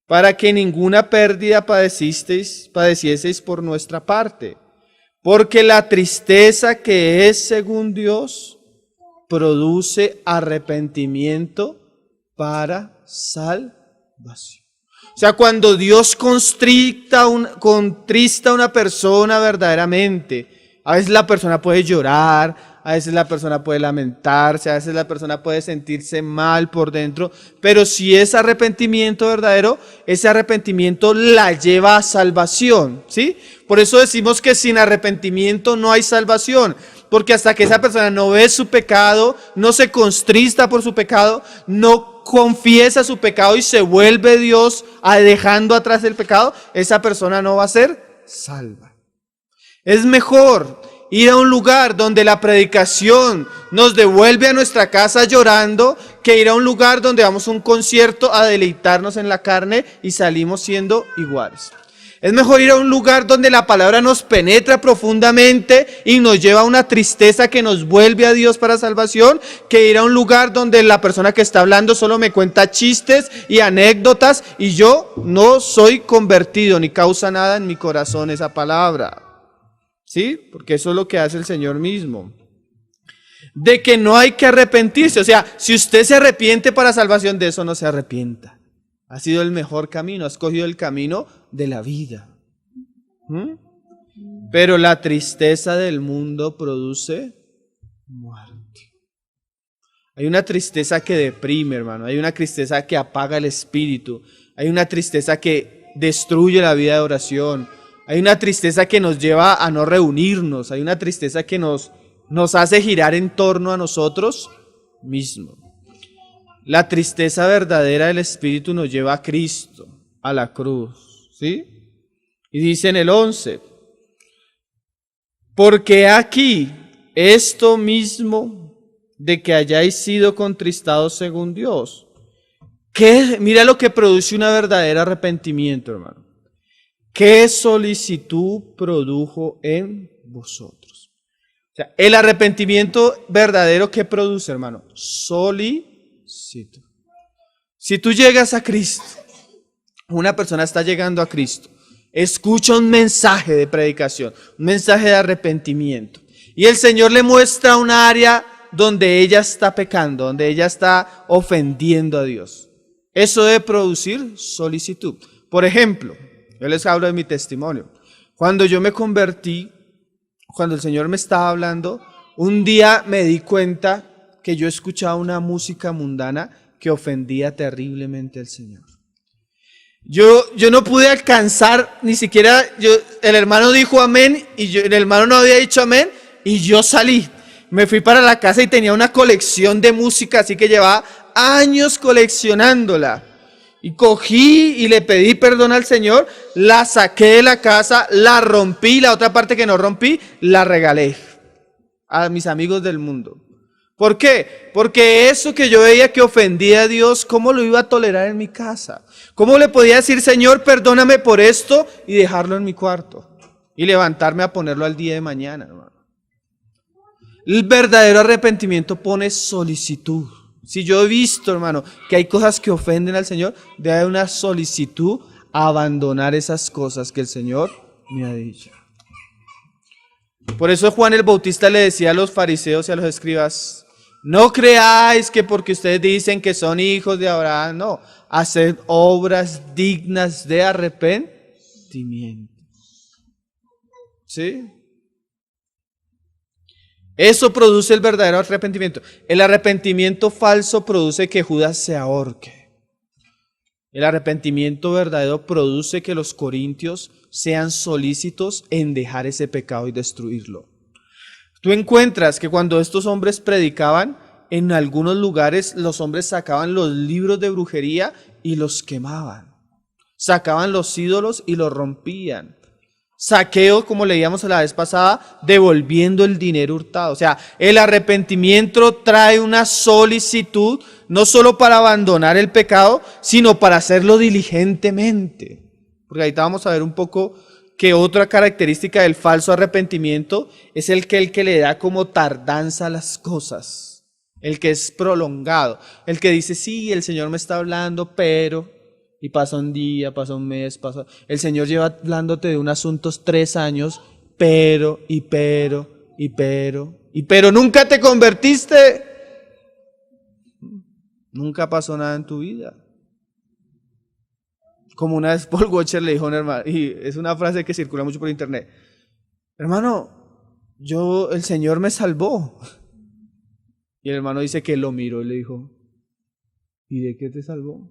para que ninguna pérdida padecieseis por nuestra parte, porque la tristeza que es según Dios produce arrepentimiento para salvación. O sea, cuando Dios contrista a una persona verdaderamente, a veces la persona puede llorar, a veces la persona puede lamentarse, a veces la persona puede sentirse mal por dentro, pero si es arrepentimiento verdadero, ese arrepentimiento la lleva a salvación, ¿sí? Por eso decimos que sin arrepentimiento no hay salvación, porque hasta que esa persona no ve su pecado, no se contrista por su pecado, no confiesa su pecado y se vuelve Dios dejando atrás el pecado, esa persona no va a ser salva. Es mejor ir a un lugar donde la predicación nos devuelve a nuestra casa llorando, que ir a un lugar donde vamos a un concierto a deleitarnos en la carne y salimos siendo iguales. Es mejor ir a un lugar donde la palabra nos penetra profundamente y nos lleva a una tristeza que nos vuelve a Dios para salvación, que ir a un lugar donde la persona que está hablando solo me cuenta chistes y anécdotas y yo no soy convertido ni causa nada en mi corazón esa palabra. ¿Sí? Porque eso es lo que hace el Señor mismo. De que no hay que arrepentirse. O sea, si usted se arrepiente para salvación, de eso no se arrepienta. Ha sido el mejor camino, ha escogido el camino de la vida. Pero la tristeza del mundo produce muerte. Hay una tristeza que deprime, hermano. Hay una tristeza que apaga el espíritu. Hay una tristeza que destruye la vida de oración. Hay una tristeza que nos lleva a no reunirnos. Hay una tristeza que nos hace girar en torno a nosotros mismos. La tristeza verdadera del Espíritu nos lleva a Cristo, a la cruz, ¿sí? Y dice en el 11, porque aquí esto mismo de que hayáis sido contristados según Dios. Mira lo que produce un verdadero arrepentimiento, hermano. ¿Qué solicitud produjo en vosotros? O sea, el arrepentimiento verdadero, ¿qué produce, hermano? Solicitud. Si tú llegas a Cristo, una persona está llegando a Cristo, escucha un mensaje de predicación, un mensaje de arrepentimiento, y el Señor le muestra un área donde ella está pecando, donde ella está ofendiendo a Dios. Eso debe producir solicitud. Por ejemplo, yo les hablo de mi testimonio. Cuando yo me convertí, cuando el Señor me estaba hablando, un día me di cuenta que yo escuchaba una música mundana que ofendía terriblemente al Señor. Yo no pude alcanzar, ni siquiera, el hermano dijo amén, y el hermano no había dicho amén, y yo salí. Me fui para la casa y tenía una colección de música, así que llevaba años coleccionándola. Y cogí y le pedí perdón al Señor, la saqué de la casa, la rompí, la otra parte que no rompí, la regalé a mis amigos del mundo. ¿Por qué? Porque eso que yo veía que ofendía a Dios, ¿cómo lo iba a tolerar en mi casa? ¿Cómo le podía decir, Señor, perdóname por esto y dejarlo en mi cuarto? Y levantarme a ponerlo al día de mañana, hermano. El verdadero arrepentimiento pone solicitud. Si yo he visto, hermano, que hay cosas que ofenden al Señor, debe haber una solicitud a abandonar esas cosas que el Señor me ha dicho. Por eso Juan el Bautista le decía a los fariseos y a los escribas, no creáis que porque ustedes dicen que son hijos de Abraham, no, haced obras dignas de arrepentimiento. ¿Sí? Eso produce el verdadero arrepentimiento. El arrepentimiento falso produce que Judas se ahorque. El arrepentimiento verdadero produce que los corintios sean solícitos en dejar ese pecado y destruirlo. Tú encuentras que cuando estos hombres predicaban, en algunos lugares los hombres sacaban los libros de brujería y los quemaban. Sacaban los ídolos y los rompían. Saqueo, como leíamos la vez pasada, devolviendo el dinero hurtado. O sea, el arrepentimiento trae una solicitud, no solo para abandonar el pecado, sino para hacerlo diligentemente. Porque ahorita vamos a ver un poco que otra característica del falso arrepentimiento es el que le da como tardanza a las cosas, el que es prolongado, el que dice, sí, el Señor me está hablando, pero... Y pasa un día, pasa un mes, el Señor lleva hablándote de un asunto 3 años, pero, nunca te convertiste. Nunca pasó nada en tu vida. Como una vez Paul Washer le dijo a un hermano, y es una frase que circula mucho por internet, hermano, el Señor me salvó. Y el hermano dice que lo miró y le dijo, ¿y de qué te salvó?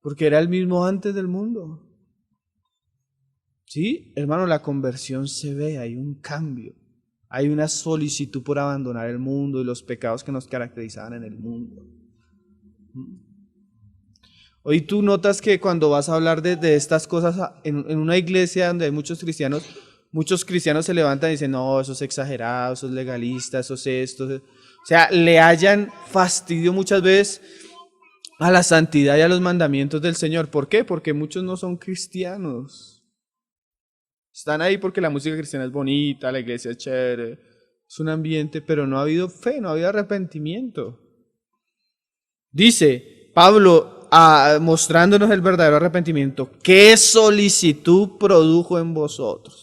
Porque era el mismo antes del mundo. Sí, hermano, la conversión se ve, hay un cambio. Hay una solicitud por abandonar el mundo y los pecados que nos caracterizaban en el mundo. Hoy tú notas que cuando vas a hablar de estas cosas en una iglesia donde hay muchos cristianos se levantan y dicen, no, eso es exagerado, eso es legalista, eso es esto. O sea, le hayan fastidio muchas veces a la santidad y a los mandamientos del Señor. ¿Por qué? Porque muchos no son cristianos. Están ahí porque la música cristiana es bonita, la iglesia es chévere, es un ambiente, pero no ha habido fe, no ha habido arrepentimiento. Dice Pablo, mostrándonos el verdadero arrepentimiento, ¿qué solicitud produjo en vosotros?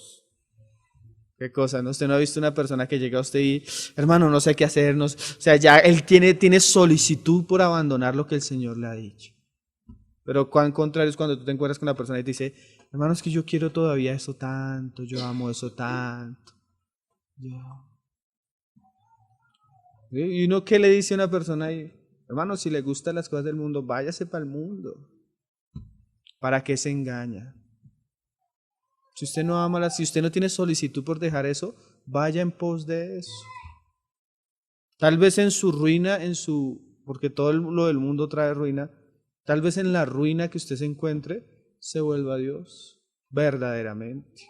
¿Qué cosa? ¿No? Usted no ha visto una persona que llega a usted y, hermano, no sé qué hacernos. O sea, ya él tiene solicitud por abandonar lo que el Señor le ha dicho. Pero cuán contrario es cuando tú te encuentras con una persona y te dice, hermano, es que yo quiero todavía eso tanto, yo amo eso tanto. ¿Y uno qué le dice a una persona ahí? Hermano, si le gustan las cosas del mundo, váyase para el mundo. ¿Para qué se engaña? Si usted no ama, si usted no tiene solicitud por dejar eso, vaya en pos de eso. Tal vez en su ruina, porque todo lo del mundo trae ruina, tal vez en la ruina que usted se encuentre, se vuelva a Dios, verdaderamente.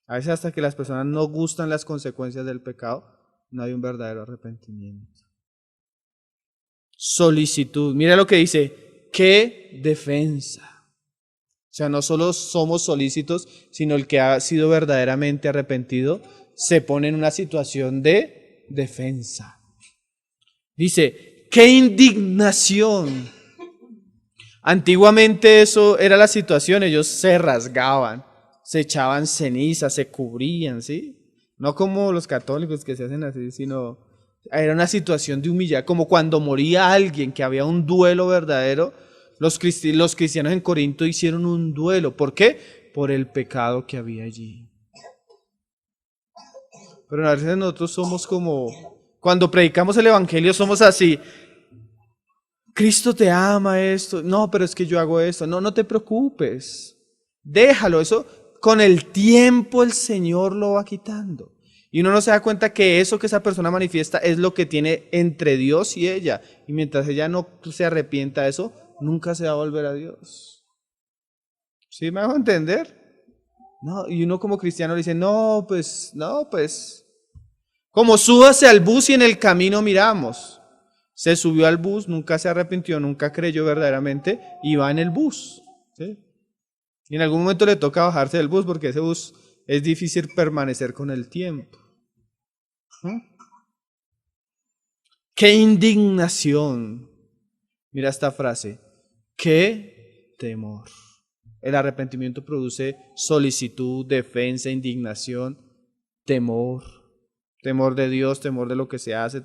A veces hasta que las personas no gustan las consecuencias del pecado, no hay un verdadero arrepentimiento. Solicitud, mira lo que dice, qué defensa. O sea, no solo somos solícitos, sino el que ha sido verdaderamente arrepentido se pone en una situación de defensa. Dice, ¡qué indignación! Antiguamente eso era la situación, ellos se rasgaban, se echaban ceniza, se cubrían, ¿sí? No como los católicos que se hacen así, sino era una situación de humillar, como cuando moría alguien, que había un duelo verdadero. Los cristianos en Corinto hicieron un duelo. ¿Por qué? Por el pecado que había allí. Pero a veces nosotros somos como, cuando predicamos el Evangelio somos así. Cristo te ama esto. No, pero es que yo hago esto. No te preocupes. Déjalo, eso con el tiempo el Señor lo va quitando. Y uno no se da cuenta que eso que esa persona manifiesta es lo que tiene entre Dios y ella. Y mientras ella no se arrepienta de eso, nunca se va a volver a Dios. ¿Sí me hago entender? No, y uno como cristiano le dice, no, pues. Como súbase al bus y en el camino miramos. Se subió al bus, nunca se arrepintió, nunca creyó verdaderamente y va en el bus. ¿Sí? Y en algún momento le toca bajarse del bus porque ese bus es difícil permanecer con el tiempo. ¡Qué indignación! Mira esta frase. ¡Qué temor! El arrepentimiento produce solicitud, defensa, indignación, temor. Temor de Dios, temor de lo que se hace.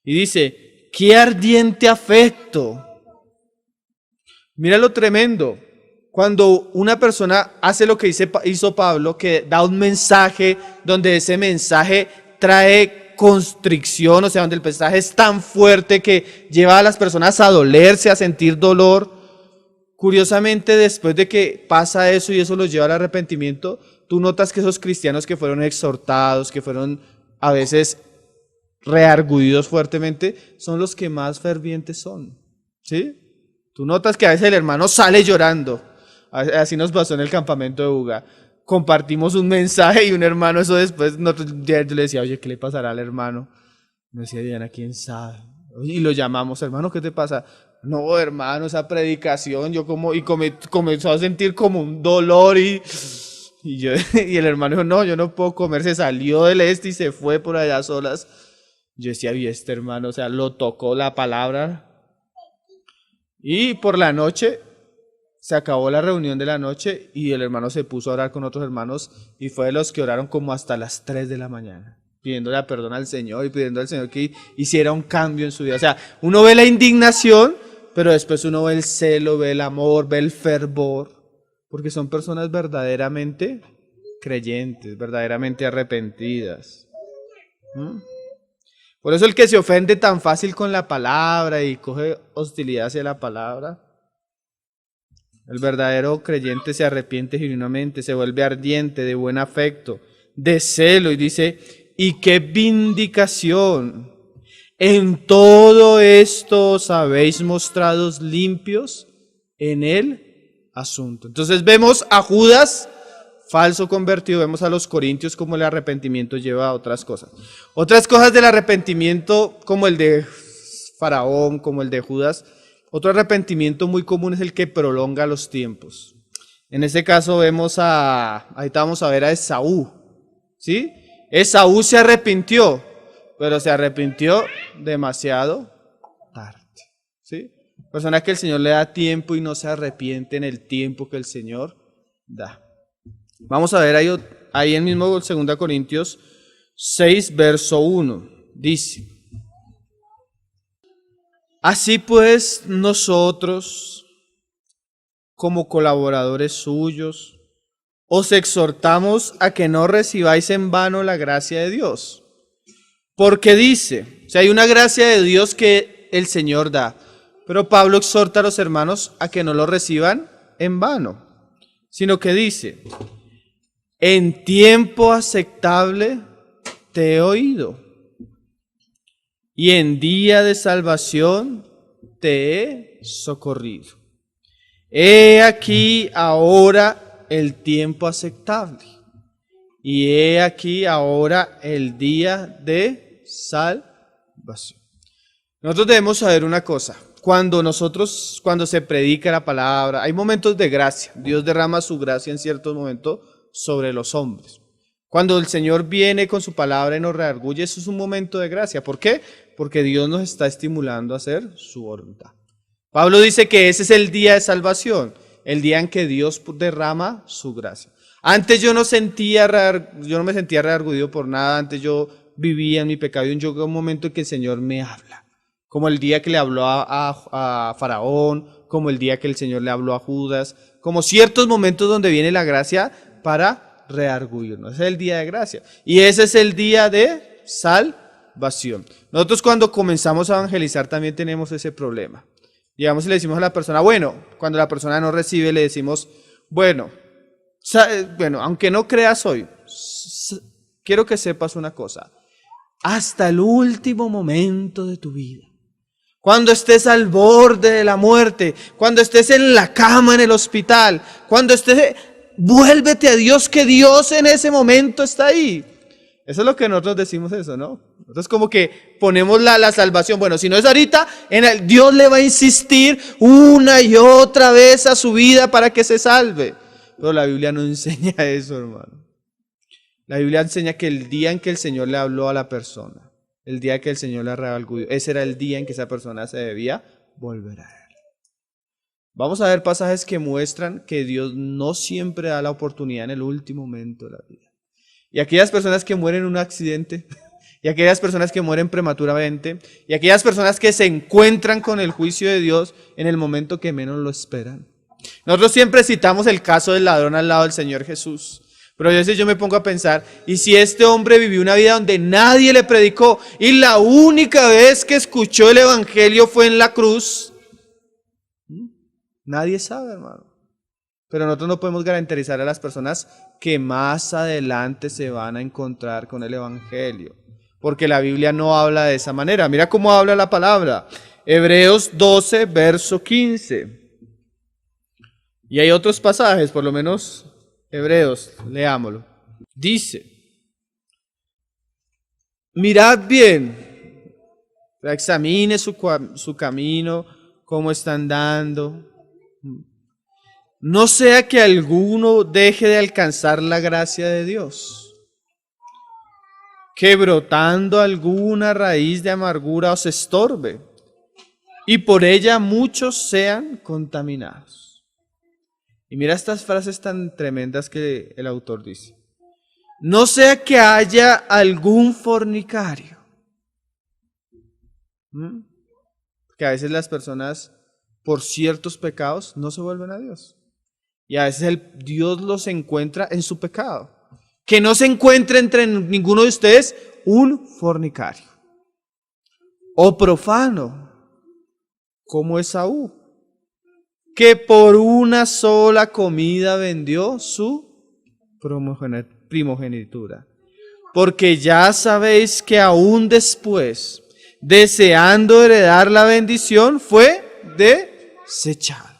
Y dice, ¡qué ardiente afecto! Mira lo tremendo. Cuando una persona hace lo que hizo Pablo, que da un mensaje donde ese mensaje trae constricción, o sea, donde el mensaje es tan fuerte que lleva a las personas a dolerse, a sentir dolor. Curiosamente, después de que pasa eso y eso los lleva al arrepentimiento, tú notas que esos cristianos que fueron exhortados, que fueron a veces reargudidos fuertemente, son los que más fervientes son. ¿Sí? Tú notas que a veces el hermano sale llorando. Así nos pasó en el campamento de Buga. Compartimos un mensaje y un hermano, eso después, yo le decía, oye, ¿qué le pasará al hermano? Me decía Diana, ¿quién sabe? Y lo llamamos, hermano, ¿qué te pasa? No, hermano, esa predicación, comenzó a sentir como un dolor y el hermano dijo, no, yo no puedo comer, se salió del y se fue por allá a solas. Yo decía, y este hermano, o sea, lo tocó la palabra. Y por la noche, se acabó la reunión de la noche y el hermano se puso a orar con otros hermanos y fue de los que oraron como hasta las 3 de la mañana, pidiéndole perdón al Señor y pidiendo al Señor que hiciera un cambio en su vida. O sea, uno ve la indignación, pero después uno ve el celo, ve el amor, ve el fervor, porque son personas verdaderamente creyentes, verdaderamente arrepentidas. Por eso el que se ofende tan fácil con la palabra y coge hostilidad hacia la palabra, el verdadero creyente se arrepiente genuinamente, se vuelve ardiente, de buen afecto, de celo, y dice, y qué vindicación. En todo esto os habéis mostrado limpios en el asunto. Entonces vemos a Judas, falso convertido, vemos a los corintios como el arrepentimiento lleva a otras cosas. Otras cosas del arrepentimiento, como el de Faraón, como el de Judas, otro arrepentimiento muy común es el que prolonga los tiempos. En este caso vemos ahorita vamos a ver a Esaú, ¿sí? Esaú se arrepintió, pero se arrepintió demasiado tarde, ¿sí? Persona que el Señor le da tiempo y no se arrepiente en el tiempo que el Señor da. Vamos a ver ahí en mismo 2 Corintios 6, verso 1, dice: así pues, nosotros, como colaboradores suyos, os exhortamos a que no recibáis en vano la gracia de Dios. Porque dice, o sea, hay una gracia de Dios que el Señor da, pero Pablo exhorta a los hermanos a que no lo reciban en vano, sino que dice, en tiempo aceptable te he oído, y en día de salvación te he socorrido. He aquí ahora el tiempo aceptable, y he aquí ahora el día de salvación. Nosotros debemos saber una cosa, cuando se predica la palabra, hay momentos de gracia, Dios derrama su gracia en ciertos momentos sobre los hombres. Cuando el Señor viene con su palabra y nos redarguye, eso es un momento de gracia. ¿Por qué? Porque Dios nos está estimulando a hacer su voluntad. Pablo dice que ese es el día de salvación, el día en que Dios derrama su gracia. Antes yo no me sentía redarguido por nada, antes yo vivía en mi pecado y llegó un momento en que el Señor me habla. Como el día que le habló a Faraón, como el día que el Señor le habló a Judas, como ciertos momentos donde viene la gracia para redarguirnos. Ese es el día de gracia. Y ese es el día de salvación. Nosotros cuando comenzamos a evangelizar también tenemos ese problema. Llegamos y le decimos a la persona, cuando la persona no recibe, le decimos, bueno, aunque no creas hoy, quiero que sepas una cosa. Hasta el último momento de tu vida, cuando estés al borde de la muerte, cuando estés en la cama en el hospital, cuando estés... vuélvete a Dios, que Dios en ese momento está ahí. Eso es lo que nosotros decimos eso, ¿no? Nosotros como que ponemos la salvación. Bueno, si no es ahorita, Dios le va a insistir una y otra vez a su vida para que se salve. Pero la Biblia no enseña eso, hermano. La Biblia enseña que el día en que el Señor le habló a la persona, el día que el Señor le redarguyó, ese era el día en que esa persona se debía volver a Él. Vamos a ver pasajes que muestran que Dios no siempre da la oportunidad en el último momento de la vida. Y aquellas personas que mueren en un accidente, y aquellas personas que mueren prematuramente, y aquellas personas que se encuentran con el juicio de Dios en el momento que menos lo esperan. Nosotros siempre citamos el caso del ladrón al lado del Señor Jesús. Pero a veces yo me pongo a pensar, ¿y si este hombre vivió una vida donde nadie le predicó y la única vez que escuchó el evangelio fue en la cruz? Nadie sabe, hermano. Pero nosotros no podemos garantizar a las personas que más adelante se van a encontrar con el evangelio, porque la Biblia no habla de esa manera. Mira cómo habla la palabra. Hebreos 12, verso 15. Y hay otros pasajes, por lo menos Hebreos, leámoslo. Dice, mirad bien, examine su camino, cómo está andando. No sea que alguno deje de alcanzar la gracia de Dios, que brotando alguna raíz de amargura os estorbe, y por ella muchos sean contaminados. Y mira estas frases tan tremendas que el autor dice. No sea que haya algún fornicario. Porque a veces las personas por ciertos pecados no se vuelven a Dios. Y a veces Dios los encuentra en su pecado. Que no se encuentre entre ninguno de ustedes un fornicario. O profano, como Esaú, que por una sola comida vendió su primogenitura. Porque ya sabéis que aún después, deseando heredar la bendición, fue desechado.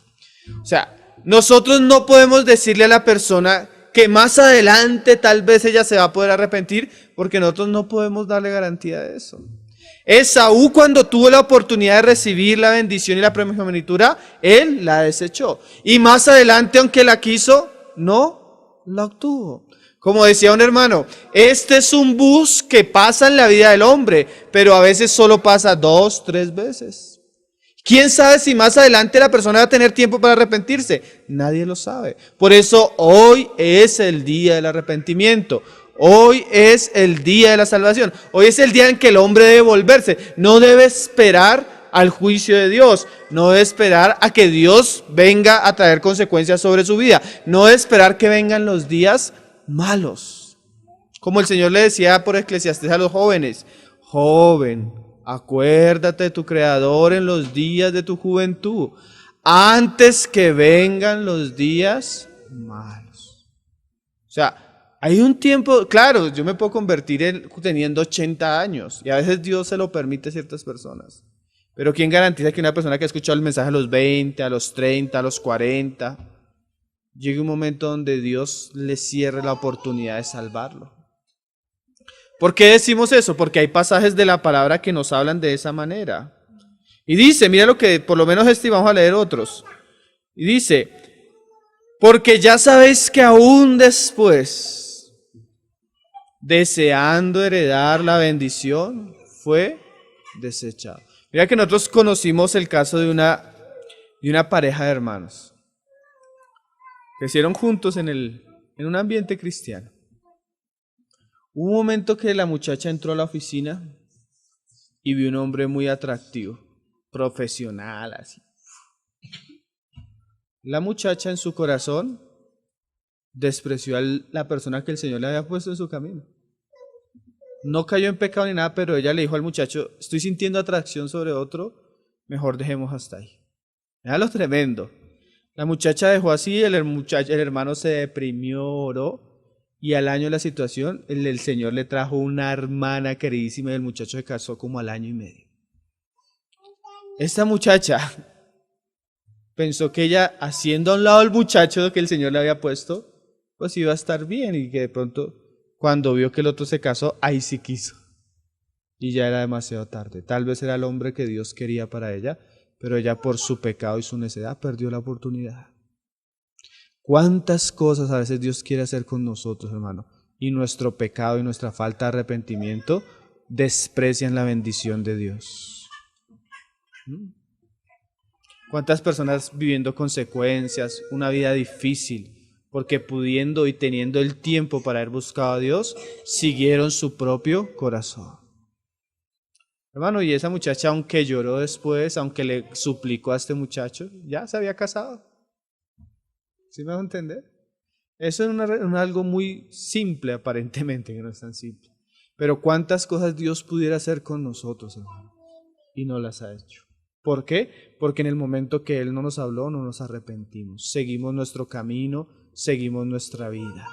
O sea, nosotros no podemos decirle a la persona que más adelante tal vez ella se va a poder arrepentir, porque nosotros no podemos darle garantía de eso. Esaú, cuando tuvo la oportunidad de recibir la bendición y la primogenitura, él la desechó. Y más adelante, aunque la quiso, no la obtuvo. Como decía un hermano, este es un bus que pasa en la vida del hombre, pero a veces solo pasa 2, 3 veces. ¿Quién sabe si más adelante la persona va a tener tiempo para arrepentirse? Nadie lo sabe. Por eso hoy es el día del arrepentimiento. Hoy es el día de la salvación. Hoy es el día en que el hombre debe volverse. No debe esperar al juicio de Dios. No debe esperar a que Dios venga a traer consecuencias sobre su vida. No debe esperar que vengan los días malos. Como el Señor le decía por Eclesiastés a los jóvenes: joven, acuérdate de tu Creador en los días de tu juventud, antes que vengan los días malos. O sea, hay un tiempo, claro, yo me puedo convertir teniendo 80 años, y a veces Dios se lo permite a ciertas personas. Pero ¿quién garantiza que una persona que ha escuchado el mensaje a los 20, a los 30, a los 40, llegue un momento donde Dios le cierre la oportunidad de salvarlo? ¿Por qué decimos eso? Porque hay pasajes de la palabra que nos hablan de esa manera. Y dice, mira lo que, por lo menos y vamos a leer otros. Y dice, porque ya sabéis que aún después, deseando heredar la bendición, fue desechado. Mira que nosotros conocimos el caso de una pareja de hermanos. Crecieron juntos en un ambiente cristiano. Hubo un momento que la muchacha entró a la oficina y vio un hombre muy atractivo, profesional, así. La muchacha en su corazón despreció a la persona que el Señor le había puesto en su camino. No cayó en pecado ni nada, pero ella le dijo al muchacho: estoy sintiendo atracción sobre otro, mejor dejemos hasta ahí. Era lo tremendo. La muchacha dejó así, el hermano se deprimió, oró. Y al año de la situación, el Señor le trajo una hermana queridísima y el muchacho se casó como al año y medio. Esta muchacha pensó que ella, haciendo a un lado el muchacho que el Señor le había puesto, pues iba a estar bien, y que de pronto, cuando vio que el otro se casó, ahí sí quiso. Y ya era demasiado tarde. Tal vez era el hombre que Dios quería para ella, pero ella por su pecado y su necedad perdió la oportunidad. ¿Cuántas cosas a veces Dios quiere hacer con nosotros, hermano? Y nuestro pecado y nuestra falta de arrepentimiento desprecian la bendición de Dios. ¿Cuántas personas viviendo consecuencias, una vida difícil, porque pudiendo y teniendo el tiempo para haber buscado a Dios, siguieron su propio corazón? Hermano, y esa muchacha, aunque lloró después, aunque le suplicó a este muchacho, ya se había casado. ¿Sí me va a entender? Eso es algo muy simple, aparentemente, que no es tan simple. Pero cuántas cosas Dios pudiera hacer con nosotros, hermano, y no las ha hecho. ¿Por qué? Porque en el momento que Él no nos habló, no nos arrepentimos. Seguimos nuestro camino, seguimos nuestra vida.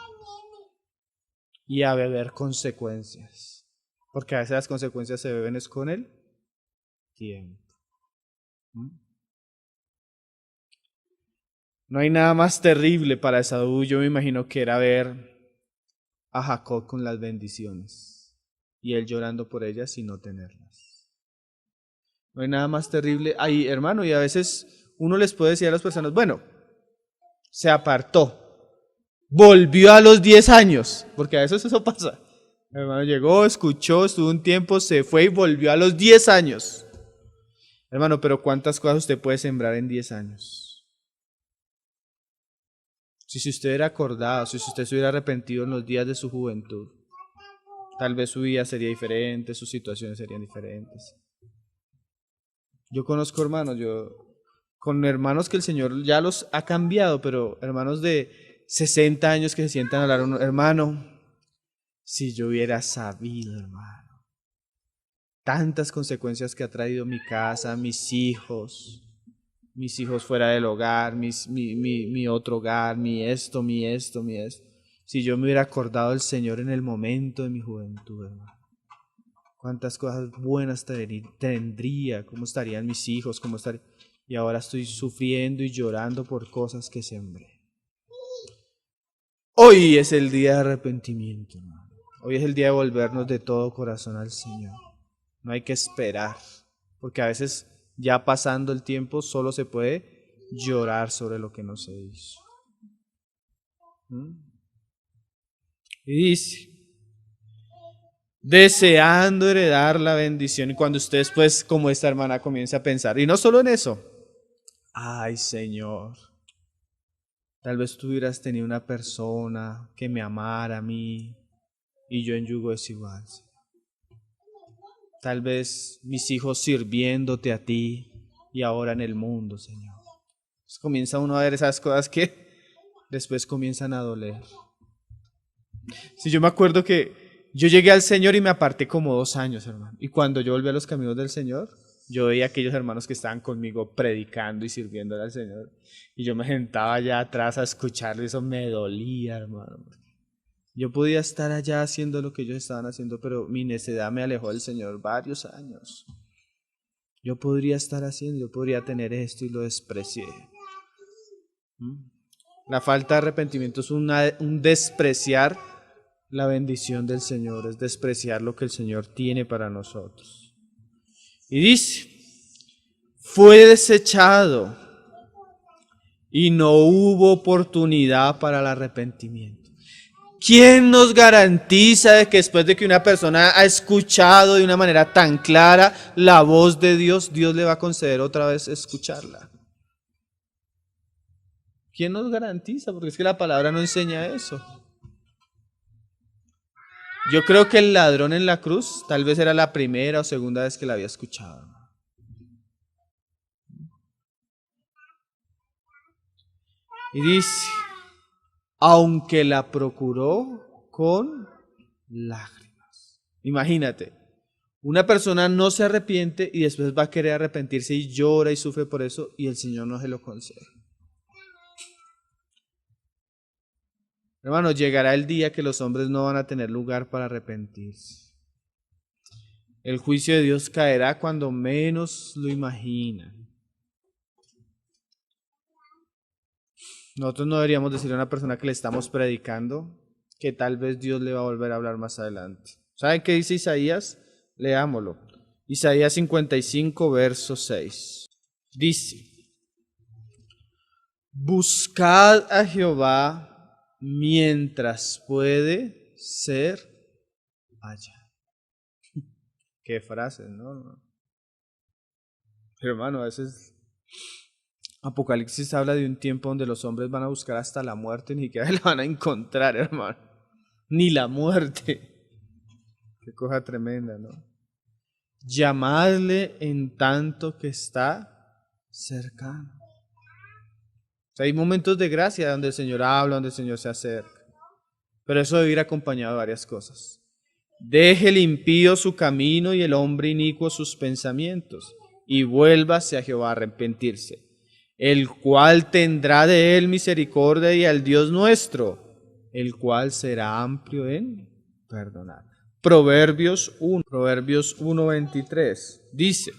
Y a beber consecuencias. Porque a veces las consecuencias se beben es con el tiempo. No hay nada más terrible para Esaú, yo me imagino que era ver a Jacob con las bendiciones y él llorando por ellas y no tenerlas. No hay nada más terrible. Ay, hermano, y a veces uno les puede decir a las personas, bueno, se apartó, volvió a los 10 años, porque a veces eso pasa. El hermano llegó, escuchó, estuvo un tiempo, se fue y volvió a los 10 años. Hermano, pero ¿cuántas cosas usted puede sembrar en 10 años? Si usted hubiera acordado, si usted se hubiera arrepentido en los días de su juventud, tal vez su vida sería diferente, sus situaciones serían diferentes. Yo conozco hermanos, con hermanos que el Señor ya los ha cambiado, pero hermanos de 60 años que se sientan a hablar, hermano, si yo hubiera sabido, hermano, tantas consecuencias que ha traído mi casa, mis hijos fuera del hogar, mi otro hogar, mi esto. Si yo me hubiera acordado del Señor en el momento de mi juventud, hermano, cuántas cosas buenas tendría, cómo estarían mis hijos, y ahora estoy sufriendo y llorando por cosas que sembré. Hoy es el día de arrepentimiento, hermano. Hoy es el día de volvernos de todo corazón al Señor. No hay que esperar, porque a veces ya pasando el tiempo solo se puede llorar sobre lo que no se hizo. Y dice, deseando heredar la bendición. Y cuando usted después, como esta hermana, comienza a pensar, y no solo en eso, ay Señor, tal vez tú hubieras tenido una persona que me amara a mí y yo en yugo desigual. Tal vez mis hijos sirviéndote a ti y ahora en el mundo, Señor. Pues comienza uno a ver esas cosas que después comienzan a doler. Si yo me acuerdo que yo llegué al Señor y me aparté como 2 años, hermano. Y cuando yo volví a los caminos del Señor, yo veía a aquellos hermanos que estaban conmigo predicando y sirviendo al Señor. Y yo me sentaba allá atrás a escucharlo y eso me dolía, hermano. Yo podía estar allá haciendo lo que ellos estaban haciendo, pero mi necedad me alejó del Señor varios años. Yo podría estar haciendo, yo podría tener esto y lo desprecié. La falta de arrepentimiento es un despreciar la bendición del Señor, es despreciar lo que el Señor tiene para nosotros. Y dice, fue desechado y no hubo oportunidad para el arrepentimiento. ¿Quién nos garantiza de que después de que una persona ha escuchado de una manera tan clara la voz de Dios, Dios le va a conceder otra vez escucharla? ¿Quién nos garantiza? Porque es que la palabra no enseña eso. Yo creo que el ladrón en la cruz tal vez era la primera o segunda vez que la había escuchado. Y dice, aunque la procuró con lágrimas. Imagínate, una persona no se arrepiente y después va a querer arrepentirse y llora y sufre por eso y el Señor no se lo concede. Hermano, llegará el día que los hombres no van a tener lugar para arrepentirse. El juicio de Dios caerá cuando menos lo imaginan. Nosotros no deberíamos decirle a una persona que le estamos predicando que tal vez Dios le va a volver a hablar más adelante. ¿Saben qué dice Isaías? Leámoslo. Isaías 55, verso 6. Dice, buscad a Jehová mientras puede ser hallado. Qué frase, ¿no? Hermano, a veces Apocalipsis habla de un tiempo donde los hombres van a buscar hasta la muerte, ni siquiera la van a encontrar, hermano. Ni la muerte. Qué cosa tremenda, ¿no? Llamadle en tanto que está cercano. O sea, hay momentos de gracia donde el Señor habla, donde el Señor se acerca. Pero eso debe ir acompañado de varias cosas. Deje el impío su camino y el hombre inicuo sus pensamientos, y vuélvase a Jehová a arrepentirse, el cual tendrá de él misericordia, y al Dios nuestro, el cual será amplio en perdonar. Proverbios 1:23 dice,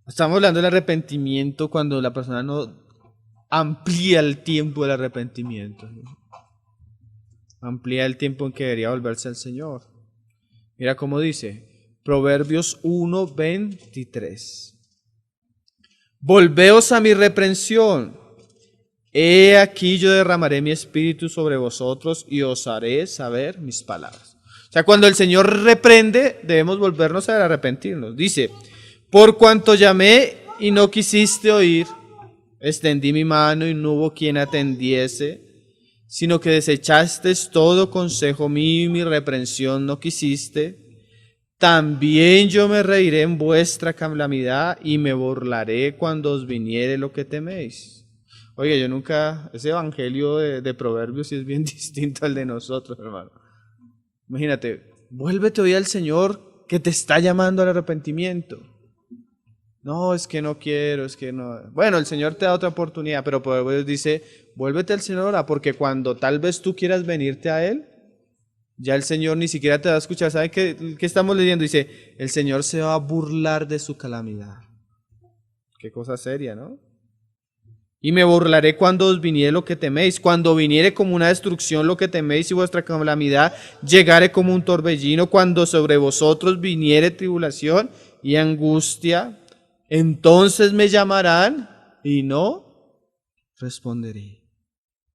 estamos hablando del arrepentimiento cuando la persona no amplía el tiempo del arrepentimiento. Amplía el tiempo en que debería volverse al Señor. Mira cómo dice, Proverbios 1:23. Volveos a mi reprensión. He aquí yo derramaré mi espíritu sobre vosotros y os haré saber mis palabras. O sea, cuando el Señor reprende, debemos volvernos a arrepentirnos. Dice, por cuanto llamé y no quisiste oír, extendí mi mano y no hubo quien atendiese, sino que desechaste todo consejo mío y mi reprensión no quisiste. También yo me reiré en vuestra calamidad y me burlaré cuando os viniere lo que teméis. Oye, yo nunca, ese evangelio de Proverbios sí es bien distinto al de nosotros, hermano. Imagínate, vuélvete hoy al Señor que te está llamando al arrepentimiento. No, es que no quiero, es que no. Bueno, el Señor te da otra oportunidad, pero Proverbios dice, vuélvete al Señor ahora, porque cuando tal vez tú quieras venirte a Él, ya el Señor ni siquiera te va a escuchar. ¿Saben qué estamos leyendo? Dice, el Señor se va a burlar de su calamidad. Qué cosa seria, ¿no? Y me burlaré cuando os viniere lo que teméis. Cuando viniere como una destrucción lo que teméis y vuestra calamidad llegare como un torbellino. Cuando sobre vosotros viniere tribulación y angustia, entonces me llamarán y no responderé.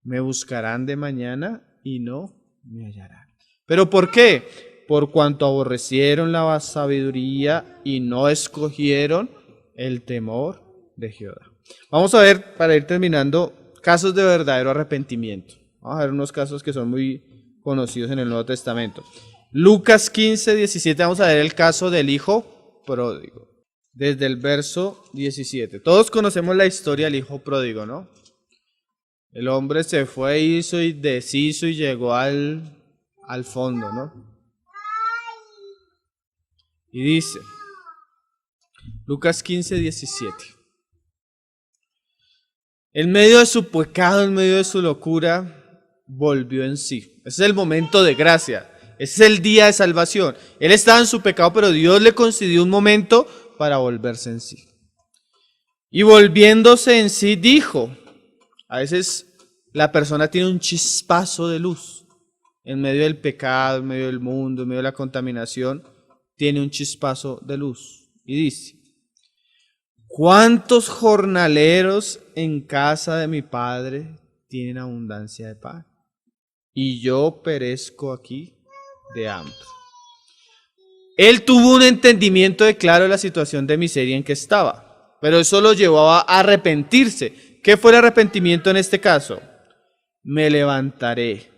Me buscarán de mañana y no me hallarán. ¿Pero por qué? Por cuanto aborrecieron la sabiduría y no escogieron el temor de Jehová. Vamos a ver, para ir terminando, casos de verdadero arrepentimiento. Vamos a ver unos casos que son muy conocidos en el Nuevo Testamento. Lucas 15:17, vamos a ver el caso del hijo pródigo. Desde el verso 17. Todos conocemos la historia del hijo pródigo, ¿no? El hombre se fue, hizo y deshizo y llegó al fondo, ¿no? Y dice, Lucas 15:17. En medio de su pecado, en medio de su locura, volvió en sí. Ese es el momento de gracia. Ese es el día de salvación. Él estaba en su pecado, pero Dios le concedió un momento para volverse en sí. Y volviéndose en sí, dijo, a veces la persona tiene un chispazo de luz. En medio del pecado, en medio del mundo, en medio de la contaminación, tiene un chispazo de luz. Y dice, ¿cuántos jornaleros en casa de mi padre tienen abundancia de pan? Y yo perezco aquí de hambre. Él tuvo un entendimiento de claro de la situación de miseria en que estaba, pero eso lo llevaba a arrepentirse. ¿Qué fue el arrepentimiento en este caso? Me levantaré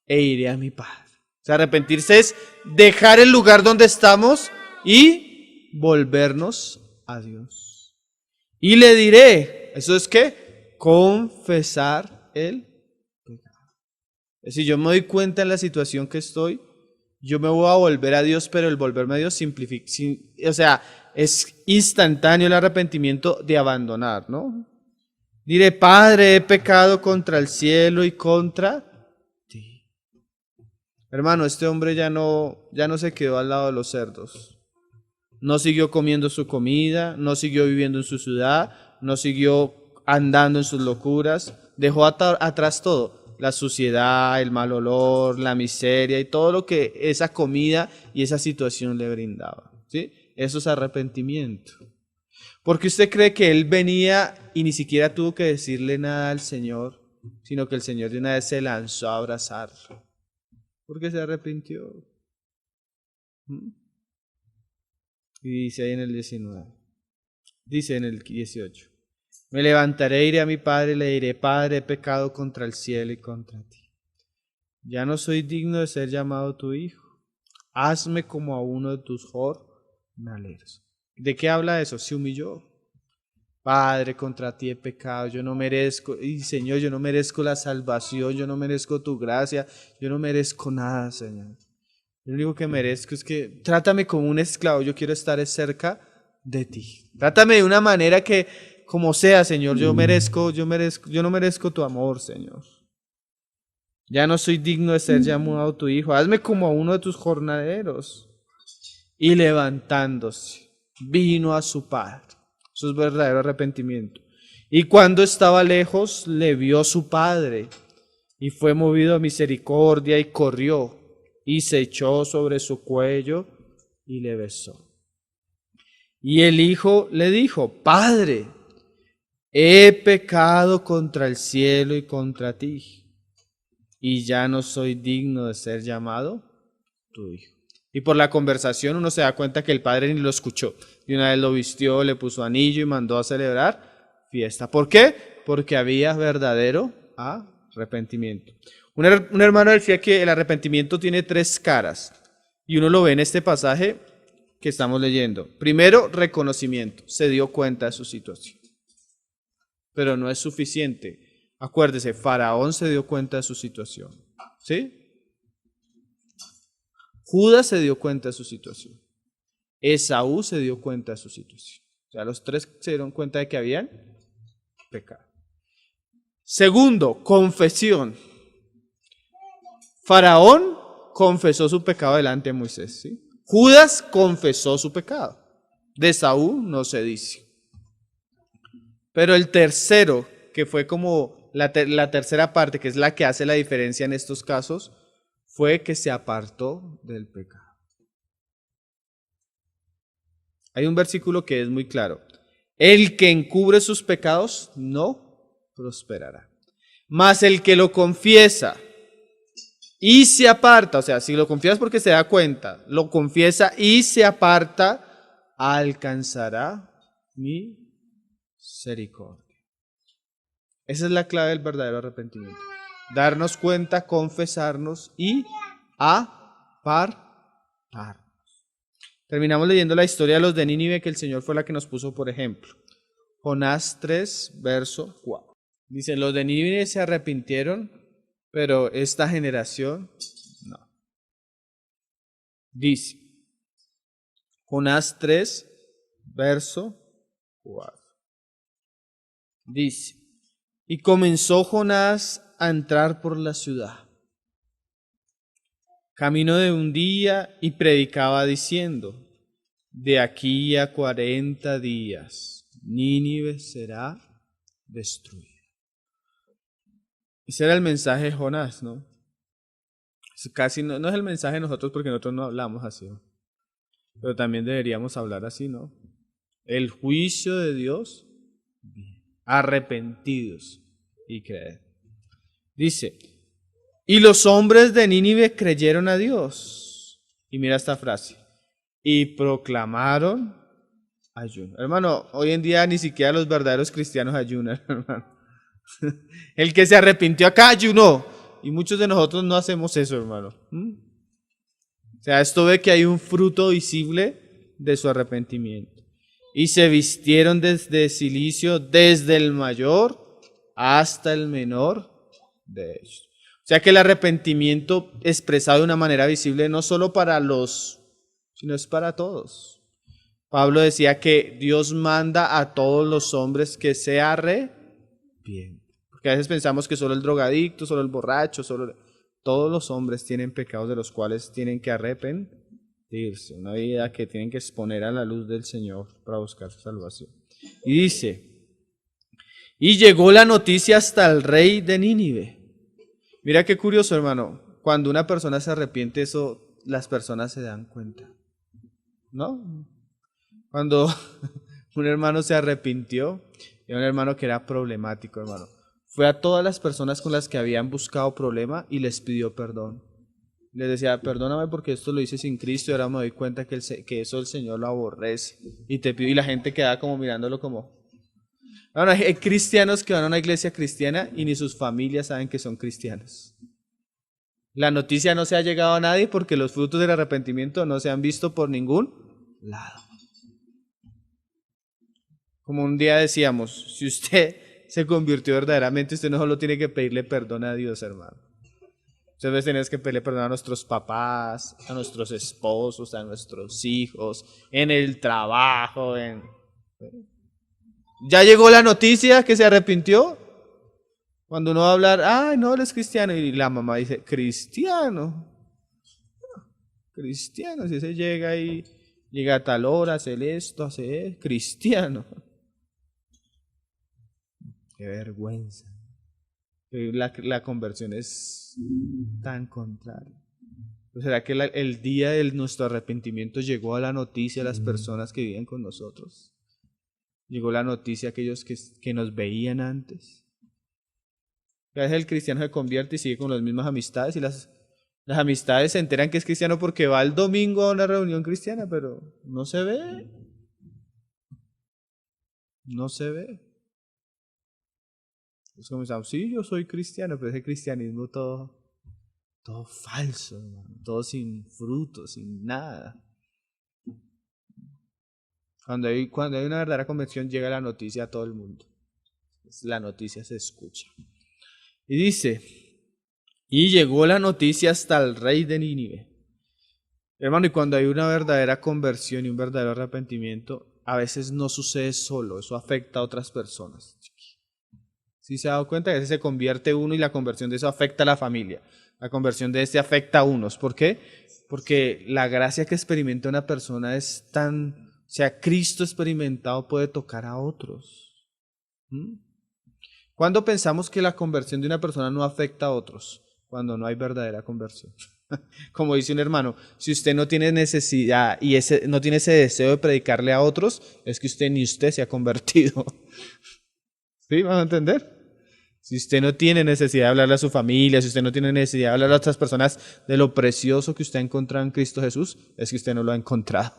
e iré a mi padre. O sea, arrepentirse es dejar el lugar donde estamos y volvernos a Dios. Y le diré, ¿eso es qué? Confesar el pecado. Es decir, yo me doy cuenta en la situación que estoy, yo me voy a volver a Dios, pero el volverme a Dios es instantáneo el arrepentimiento de abandonar, ¿no? Diré, Padre, he pecado contra el cielo y contra ti. Hermano, este hombre ya no se quedó al lado de los cerdos. No siguió comiendo su comida, no siguió viviendo en su ciudad, no siguió andando en sus locuras. Dejó atrás todo. La suciedad, el mal olor, la miseria y todo lo que esa comida y esa situación le brindaba, ¿sí? Eso es arrepentimiento. Porque usted cree que él venía y ni siquiera tuvo que decirle nada al Señor, sino que el Señor de una vez se lanzó a abrazarlo. Porque se arrepintió. Y dice ahí en el 19. Dice en el 18. Me levantaré, iré a mi padre y le diré, Padre, he pecado contra el cielo y contra ti. Ya no soy digno de ser llamado tu hijo. Hazme como a uno de tus jornaleros. ¿De qué habla eso? Se humilló. Padre, contra ti he pecado, yo no merezco, y Señor, yo no merezco la salvación, yo no merezco tu gracia, yo no merezco nada, Señor. Lo único que merezco es que trátame como un esclavo, yo quiero estar cerca de ti. Trátame de una manera que, como sea, Señor, yo no merezco tu amor, Señor. Ya no soy digno de ser llamado tu hijo. Hazme como a uno de tus jornaleros. Y levantándose, vino a su padre. Eso es verdadero arrepentimiento. Y cuando estaba lejos, le vio su padre, y fue movido a misericordia, y corrió, y se echó sobre su cuello, y le besó. Y el hijo le dijo: Padre, he pecado contra el cielo y contra ti, y ya no soy digno de ser llamado tu hijo. Y por la conversación uno se da cuenta que el padre ni lo escuchó. Y una vez lo vistió, le puso anillo y mandó a celebrar fiesta. ¿Por qué? Porque había verdadero arrepentimiento. Un hermano decía que el arrepentimiento tiene 3 caras. Y uno lo ve en este pasaje que estamos leyendo. Primero, reconocimiento. Se dio cuenta de su situación. Pero no es suficiente. Acuérdese, Faraón se dio cuenta de su situación. ¿Sí? Judas se dio cuenta de su situación. Esaú se dio cuenta de su situación. O sea, los 3 se dieron cuenta de que habían pecado. Segundo, confesión. Faraón confesó su pecado delante de Moisés. ¿Sí? Judas confesó su pecado. De Esaú no se dice. Pero el tercero, que fue como la tercera parte, que es la que hace la diferencia en estos casos, fue que se apartó del pecado. Hay un versículo que es muy claro. El que encubre sus pecados no prosperará. Mas el que lo confiesa y se aparta, o sea, si lo confiesas porque se da cuenta, lo confiesa y se aparta, alcanzará mi misericordia. Esa es la clave del verdadero arrepentimiento. Darnos cuenta, confesarnos y apartarnos. Terminamos leyendo la historia de los de Nínive que el Señor fue la que nos puso por ejemplo. Jonás 3, verso 4. Dice, los de Nínive se arrepintieron, pero esta generación no. Dice, Jonás 3, verso 4. Dice, y comenzó Jonás a entrar por la ciudad, camino de un día, y predicaba diciendo, de aquí a 40 días Nínive será destruida. Ese era el mensaje de Jonás, ¿no? Casi no es el mensaje de nosotros porque nosotros no hablamos así, ¿no? Pero también deberíamos hablar así, ¿no? El juicio de Dios, arrepentidos y creer. Dice, y los hombres de Nínive creyeron a Dios. Y mira esta frase, y proclamaron ayuno. Hermano, hoy en día ni siquiera los verdaderos cristianos ayunan, hermano. El que se arrepintió acá ayunó. Y muchos de nosotros no hacemos eso, hermano. O sea, esto ve que hay un fruto visible de su arrepentimiento. Y se vistieron de cilicio desde el mayor hasta el menor de ellos. O sea que el arrepentimiento expresado de una manera visible no solo para los, sino es para todos. Pablo decía que Dios manda a todos los hombres que se arrepientan. Porque a veces pensamos que solo el drogadicto, solo el borracho, todos los hombres tienen pecados de los cuales tienen que arrepentirse. Una vida que tienen que exponer a la luz del Señor para buscar su salvación. Y dice, y llegó la noticia hasta el rey de Nínive. Mira qué curioso, hermano. Cuando una persona se arrepiente, eso las personas se dan cuenta, ¿no? Cuando un hermano se arrepintió, era un hermano que era problemático, hermano. Fue a todas las personas con las que habían buscado problema y les pidió perdón. Les decía, perdóname porque esto lo hice sin Cristo y ahora me doy cuenta que eso el Señor lo aborrece. Y te pido, y la gente queda como mirándolo como... Ahora, hay cristianos que van a una iglesia cristiana y ni sus familias saben que son cristianos. La noticia no se ha llegado a nadie porque los frutos del arrepentimiento no se han visto por ningún lado. Como un día decíamos, si usted se convirtió verdaderamente, usted no solo tiene que pedirle perdón a Dios, hermano. Muchas veces tenemos que pedirle perdón a nuestros papás, a nuestros esposos, a nuestros hijos, en el trabajo. ¿Ya llegó la noticia que se arrepintió? Cuando uno va a hablar, ay, no, él es cristiano. Y la mamá dice, cristiano. Cristiano, si ese llega y llega a tal hora, hace esto, hace cristiano. Qué vergüenza. La conversión es tan contraria. ¿O será que el día de nuestro arrepentimiento llegó a la noticia a las personas que vivían con nosotros? Llegó la noticia a aquellos que nos veían antes. A veces el cristiano se convierte y sigue con las mismas amistades y las amistades se enteran que es cristiano porque va el domingo a una reunión cristiana, pero no se ve. No se ve. Es como, sí, yo soy cristiano, pero ese cristianismo todo falso, hermano, todo sin fruto, sin nada. Cuando hay una verdadera conversión, llega la noticia a todo el mundo. La noticia se escucha. Y dice, y llegó la noticia hasta el rey de Nínive. Hermano, y cuando hay una verdadera conversión y un verdadero arrepentimiento, a veces no sucede solo, eso afecta a otras personas. ¿Sí se ha dado cuenta? Que a veces se convierte uno y la conversión de eso afecta a la familia. La conversión de este afecta a unos. ¿Por qué? Porque la gracia que experimenta una persona es tan... O sea, Cristo experimentado puede tocar a otros. ¿Cuándo pensamos que la conversión de una persona no afecta a otros? Cuando no hay verdadera conversión. Como dice un hermano, si usted no tiene necesidad y no tiene ese deseo de predicarle a otros, es que usted se ha convertido. ¿Sí? ¿Van a entender? Si usted no tiene necesidad de hablarle a su familia, si usted no tiene necesidad de hablarle a otras personas de lo precioso que usted ha encontrado en Cristo Jesús, es que usted no lo ha encontrado.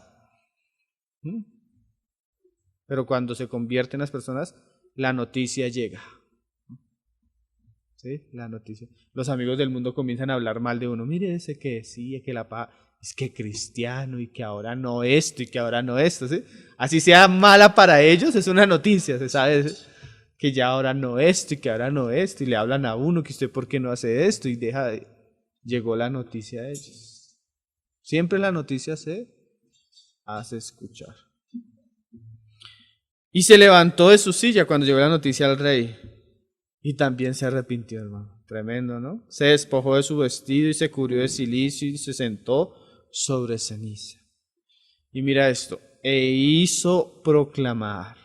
Pero cuando se convierten las personas, la noticia llega. ¿Sí? La noticia. Los amigos del mundo comienzan a hablar mal de uno. Mire ese que decía que es que cristiano y que ahora no esto y que ahora no esto. ¿Sí? Así sea mala para ellos, es una noticia, se sabe. ¿Sí? Que ya ahora no esto y que ahora no esto, y le hablan a uno que usted por qué no hace esto, y llegó la noticia a ellos. Siempre la noticia se hace escuchar. Y se levantó de su silla cuando llegó la noticia al rey, y también se arrepintió, hermano. Tremendo, ¿no? Se despojó de su vestido y se cubrió de cilicio y se sentó sobre ceniza. Y mira esto, e hizo proclamar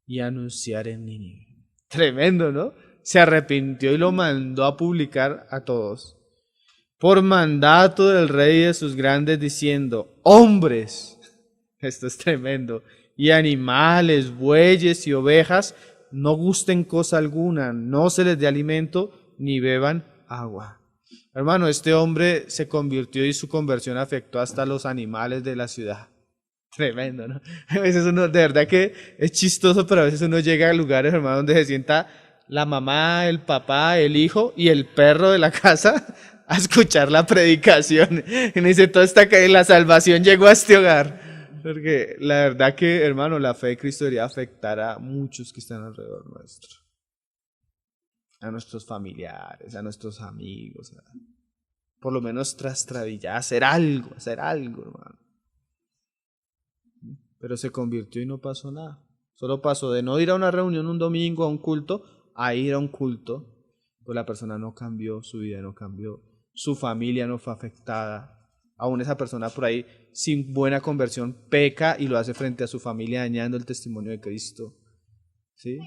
y anunciar en Nínive. Tremendo, ¿no? Se arrepintió y lo mandó a publicar a todos. Por mandato del rey y de sus grandes, diciendo, hombres, esto es tremendo, y animales, bueyes y ovejas, no gusten cosa alguna, no se les dé alimento, ni beban agua. Hermano, este hombre se convirtió y su conversión afectó hasta los animales de la ciudad. Tremendo, ¿no? A veces uno, de verdad que es chistoso, pero a veces uno llega a lugares, hermano, donde se sienta la mamá, el papá, el hijo y el perro de la casa a escuchar la predicación. Y uno dice, la salvación llegó a este hogar. Porque la verdad que, hermano, la fe de Cristo debería afectar a muchos que están alrededor nuestro. A nuestros familiares, a nuestros amigos. Por lo menos trastrabillar, hacer algo, hermano. Pero se convirtió y no pasó nada. Solo pasó de no ir a una reunión un domingo, a un culto, a ir a un culto. Pues la persona no cambió, su vida no cambió, su familia no fue afectada. Aún esa persona por ahí, sin buena conversión, peca y lo hace frente a su familia, dañando el testimonio de Cristo. ¿Sí?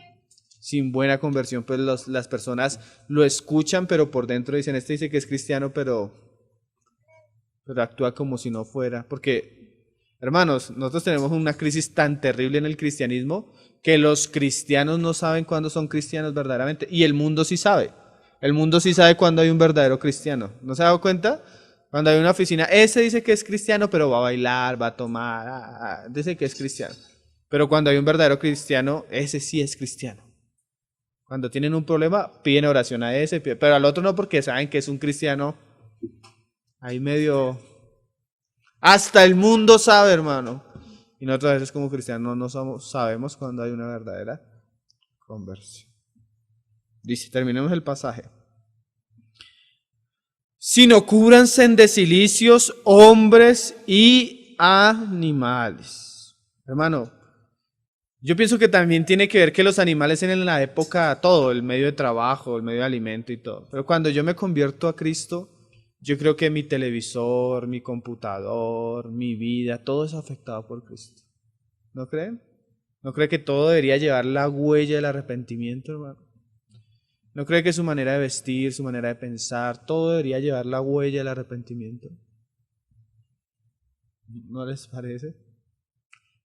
Sin buena conversión, pues las personas lo escuchan, pero por dentro dicen, este dice que es cristiano, pero actúa como si no fuera. Porque, hermanos, nosotros tenemos una crisis tan terrible en el cristianismo que los cristianos no saben cuándo son cristianos verdaderamente. Y el mundo sí sabe. El mundo sí sabe cuándo hay un verdadero cristiano. ¿No se ha dado cuenta? Cuando hay una oficina, ese dice que es cristiano, pero va a bailar, va a tomar, dice que es cristiano. Pero cuando hay un verdadero cristiano, ese sí es cristiano. Cuando tienen un problema, piden oración a ese, pero al otro no, porque saben que es un cristiano ahí medio... Hasta el mundo sabe, hermano. Y nosotros a veces como cristianos no sabemos cuando hay una verdadera conversión. Dice, terminemos el pasaje. Sino cúbranse de cilicios hombres y animales. Hermano, yo pienso que también tiene que ver que los animales en la época, todo, el medio de trabajo, el medio de alimento y todo. Pero cuando yo me convierto a Cristo, yo creo que mi televisor, mi computador, mi vida, todo es afectado por Cristo. ¿No creen? ¿No cree que todo debería llevar la huella del arrepentimiento, hermano? ¿No cree que su manera de vestir, su manera de pensar, todo debería llevar la huella del arrepentimiento? ¿No les parece?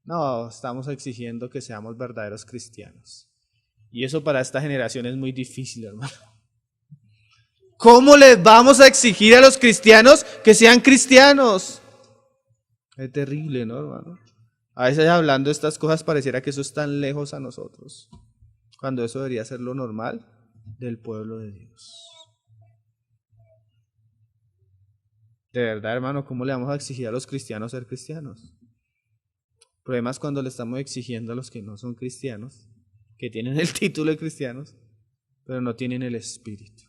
No, estamos exigiendo que seamos verdaderos cristianos. Y eso para esta generación es muy difícil, hermano. ¿Cómo les vamos a exigir a los cristianos que sean cristianos? Es terrible, ¿no, hermano? A veces hablando de estas cosas pareciera que eso es tan lejos a nosotros, cuando eso debería ser lo normal del pueblo de Dios. De verdad, hermano, ¿cómo le vamos a exigir a los cristianos ser cristianos? El problema es cuando le estamos exigiendo a los que no son cristianos, que tienen el título de cristianos, pero no tienen el espíritu.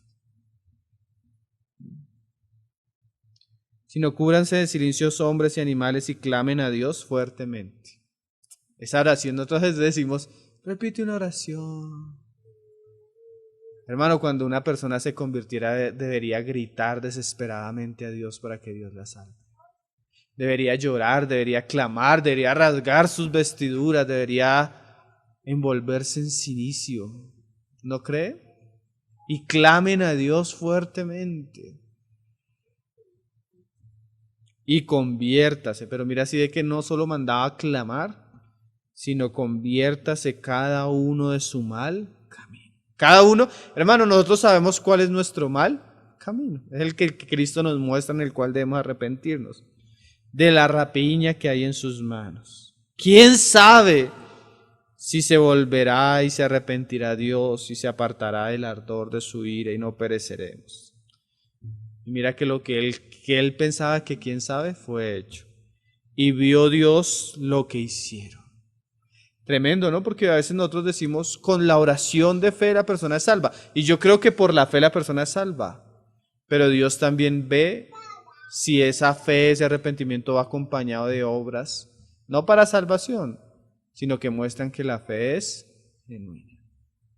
Sino cúbranse de silencios hombres y animales y clamen a Dios fuertemente. Esa oración, nosotros les decimos, repite una oración. Hermano, cuando una persona se convirtiera, debería gritar desesperadamente a Dios para que Dios la salve. Debería llorar, debería clamar, debería rasgar sus vestiduras, debería envolverse en cilicio. ¿No cree? Y clamen a Dios fuertemente. Y conviértase, pero mira así de que no solo mandaba a clamar, sino conviértase cada uno de su mal camino. Cada uno, hermano, nosotros sabemos cuál es nuestro mal camino. Es el que Cristo nos muestra, en el cual debemos arrepentirnos. De la rapiña que hay en sus manos. ¿Quién sabe si se volverá y se arrepentirá Dios y se apartará del ardor de su ira y no pereceremos? Y mira que lo que él pensaba que quién sabe fue hecho. Y vio Dios lo que hicieron. Tremendo, ¿no? Porque a veces nosotros decimos, con la oración de fe la persona es salva. Y yo creo que por la fe la persona es salva. Pero Dios también ve si esa fe, ese arrepentimiento va acompañado de obras, no para salvación, sino que muestran que la fe es genuina.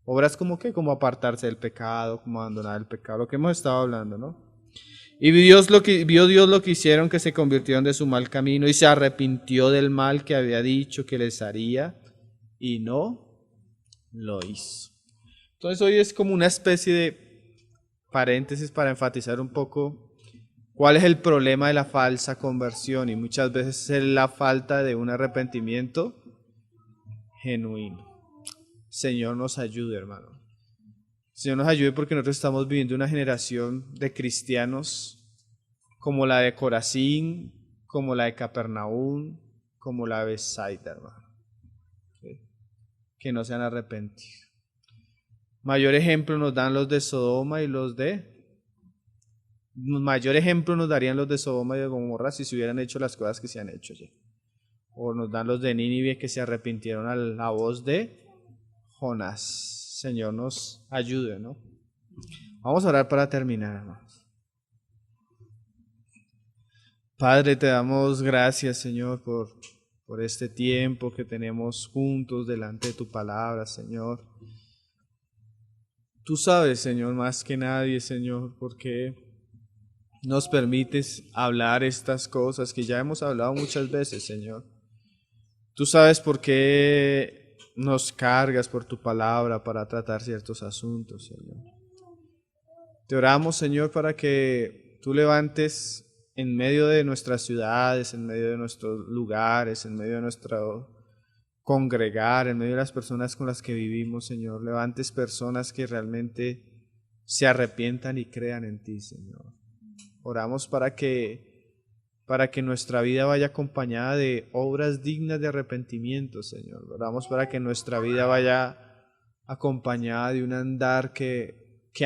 Obras como qué, como apartarse del pecado, como abandonar el pecado, lo que hemos estado hablando, ¿no? Y vio Dios lo que hicieron, que se convirtieron de su mal camino y se arrepintió del mal que había dicho que les haría y no lo hizo. Entonces hoy es como una especie de paréntesis para enfatizar un poco cuál es el problema de la falsa conversión, y muchas veces es la falta de un arrepentimiento genuino. Señor nos ayude, hermano. Señor nos ayude, porque nosotros estamos viviendo una generación de cristianos como la de Corazín, como la de Capernaum, como la de Bethsaida, hermano, que no se han arrepentido. Mayor ejemplo nos dan los de Sodoma y mayor ejemplo nos darían los de Sodoma y de Gomorra si se hubieran hecho las cosas que se han hecho ya. O nos dan los de Nínive, que se arrepintieron a la voz de Jonás. Señor nos ayude, ¿no? Vamos a orar para terminar, hermanos. Padre, te damos gracias, Señor, por este tiempo que tenemos juntos delante de tu palabra, Señor. Tú sabes, Señor, más que nadie, Señor, por qué nos permites hablar estas cosas que ya hemos hablado muchas veces, Señor. Tú sabes por qué nos cargas por tu palabra para tratar ciertos asuntos, Señor. Te oramos, Señor, para que tú levantes en medio de nuestras ciudades, en medio de nuestros lugares, en medio de nuestro congregar, en medio de las personas con las que vivimos, Señor, levantes personas que realmente se arrepientan y crean en ti, Señor. Oramos para que nuestra vida vaya acompañada de obras dignas de arrepentimiento, Señor. Oramos para que nuestra vida vaya acompañada de un andar que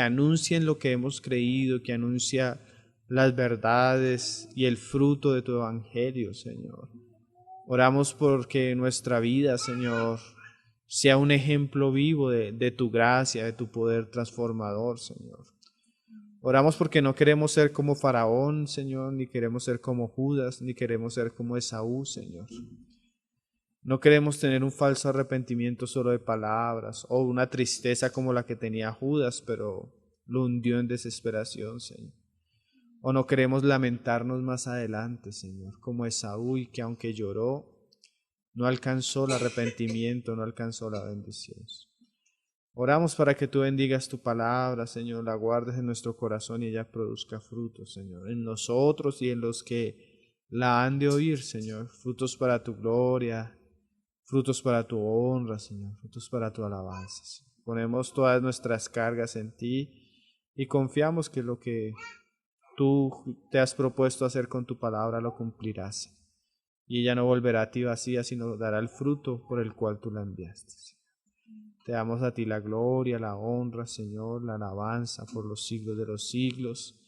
anuncien lo que hemos creído, que anuncia las verdades y el fruto de tu evangelio, Señor. Oramos porque nuestra vida, Señor, sea un ejemplo vivo de tu gracia, de tu poder transformador, Señor. Oramos porque no queremos ser como Faraón, Señor, ni queremos ser como Judas, ni queremos ser como Esaú, Señor. No queremos tener un falso arrepentimiento solo de palabras, o una tristeza como la que tenía Judas, pero lo hundió en desesperación, Señor. O no queremos lamentarnos más adelante, Señor, como Esaú, y que aunque lloró, no alcanzó el arrepentimiento, no alcanzó la bendición. Oramos para que tú bendigas tu palabra, Señor, la guardes en nuestro corazón y ella produzca frutos, Señor, en nosotros y en los que la han de oír, Señor, frutos para tu gloria, frutos para tu honra, Señor, frutos para tu alabanza, Señor. Ponemos todas nuestras cargas en ti y confiamos que lo que tú te has propuesto hacer con tu palabra lo cumplirás. Y ella no volverá a ti vacía, sino dará el fruto por el cual tú la enviaste. Te damos a ti la gloria, la honra, Señor, la alabanza por los siglos de los siglos.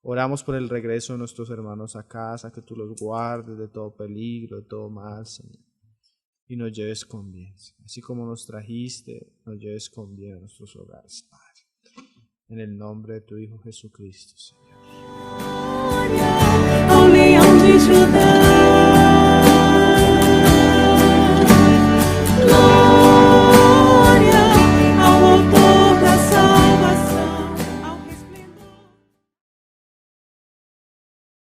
Oramos por el regreso de nuestros hermanos a casa, que tú los guardes de todo peligro, de todo mal, Señor. Y nos lleves con bien. Así como nos trajiste, nos lleves con bien a nuestros hogares, Padre. En el nombre de tu Hijo Jesucristo, Señor.
Ao leão de Judá.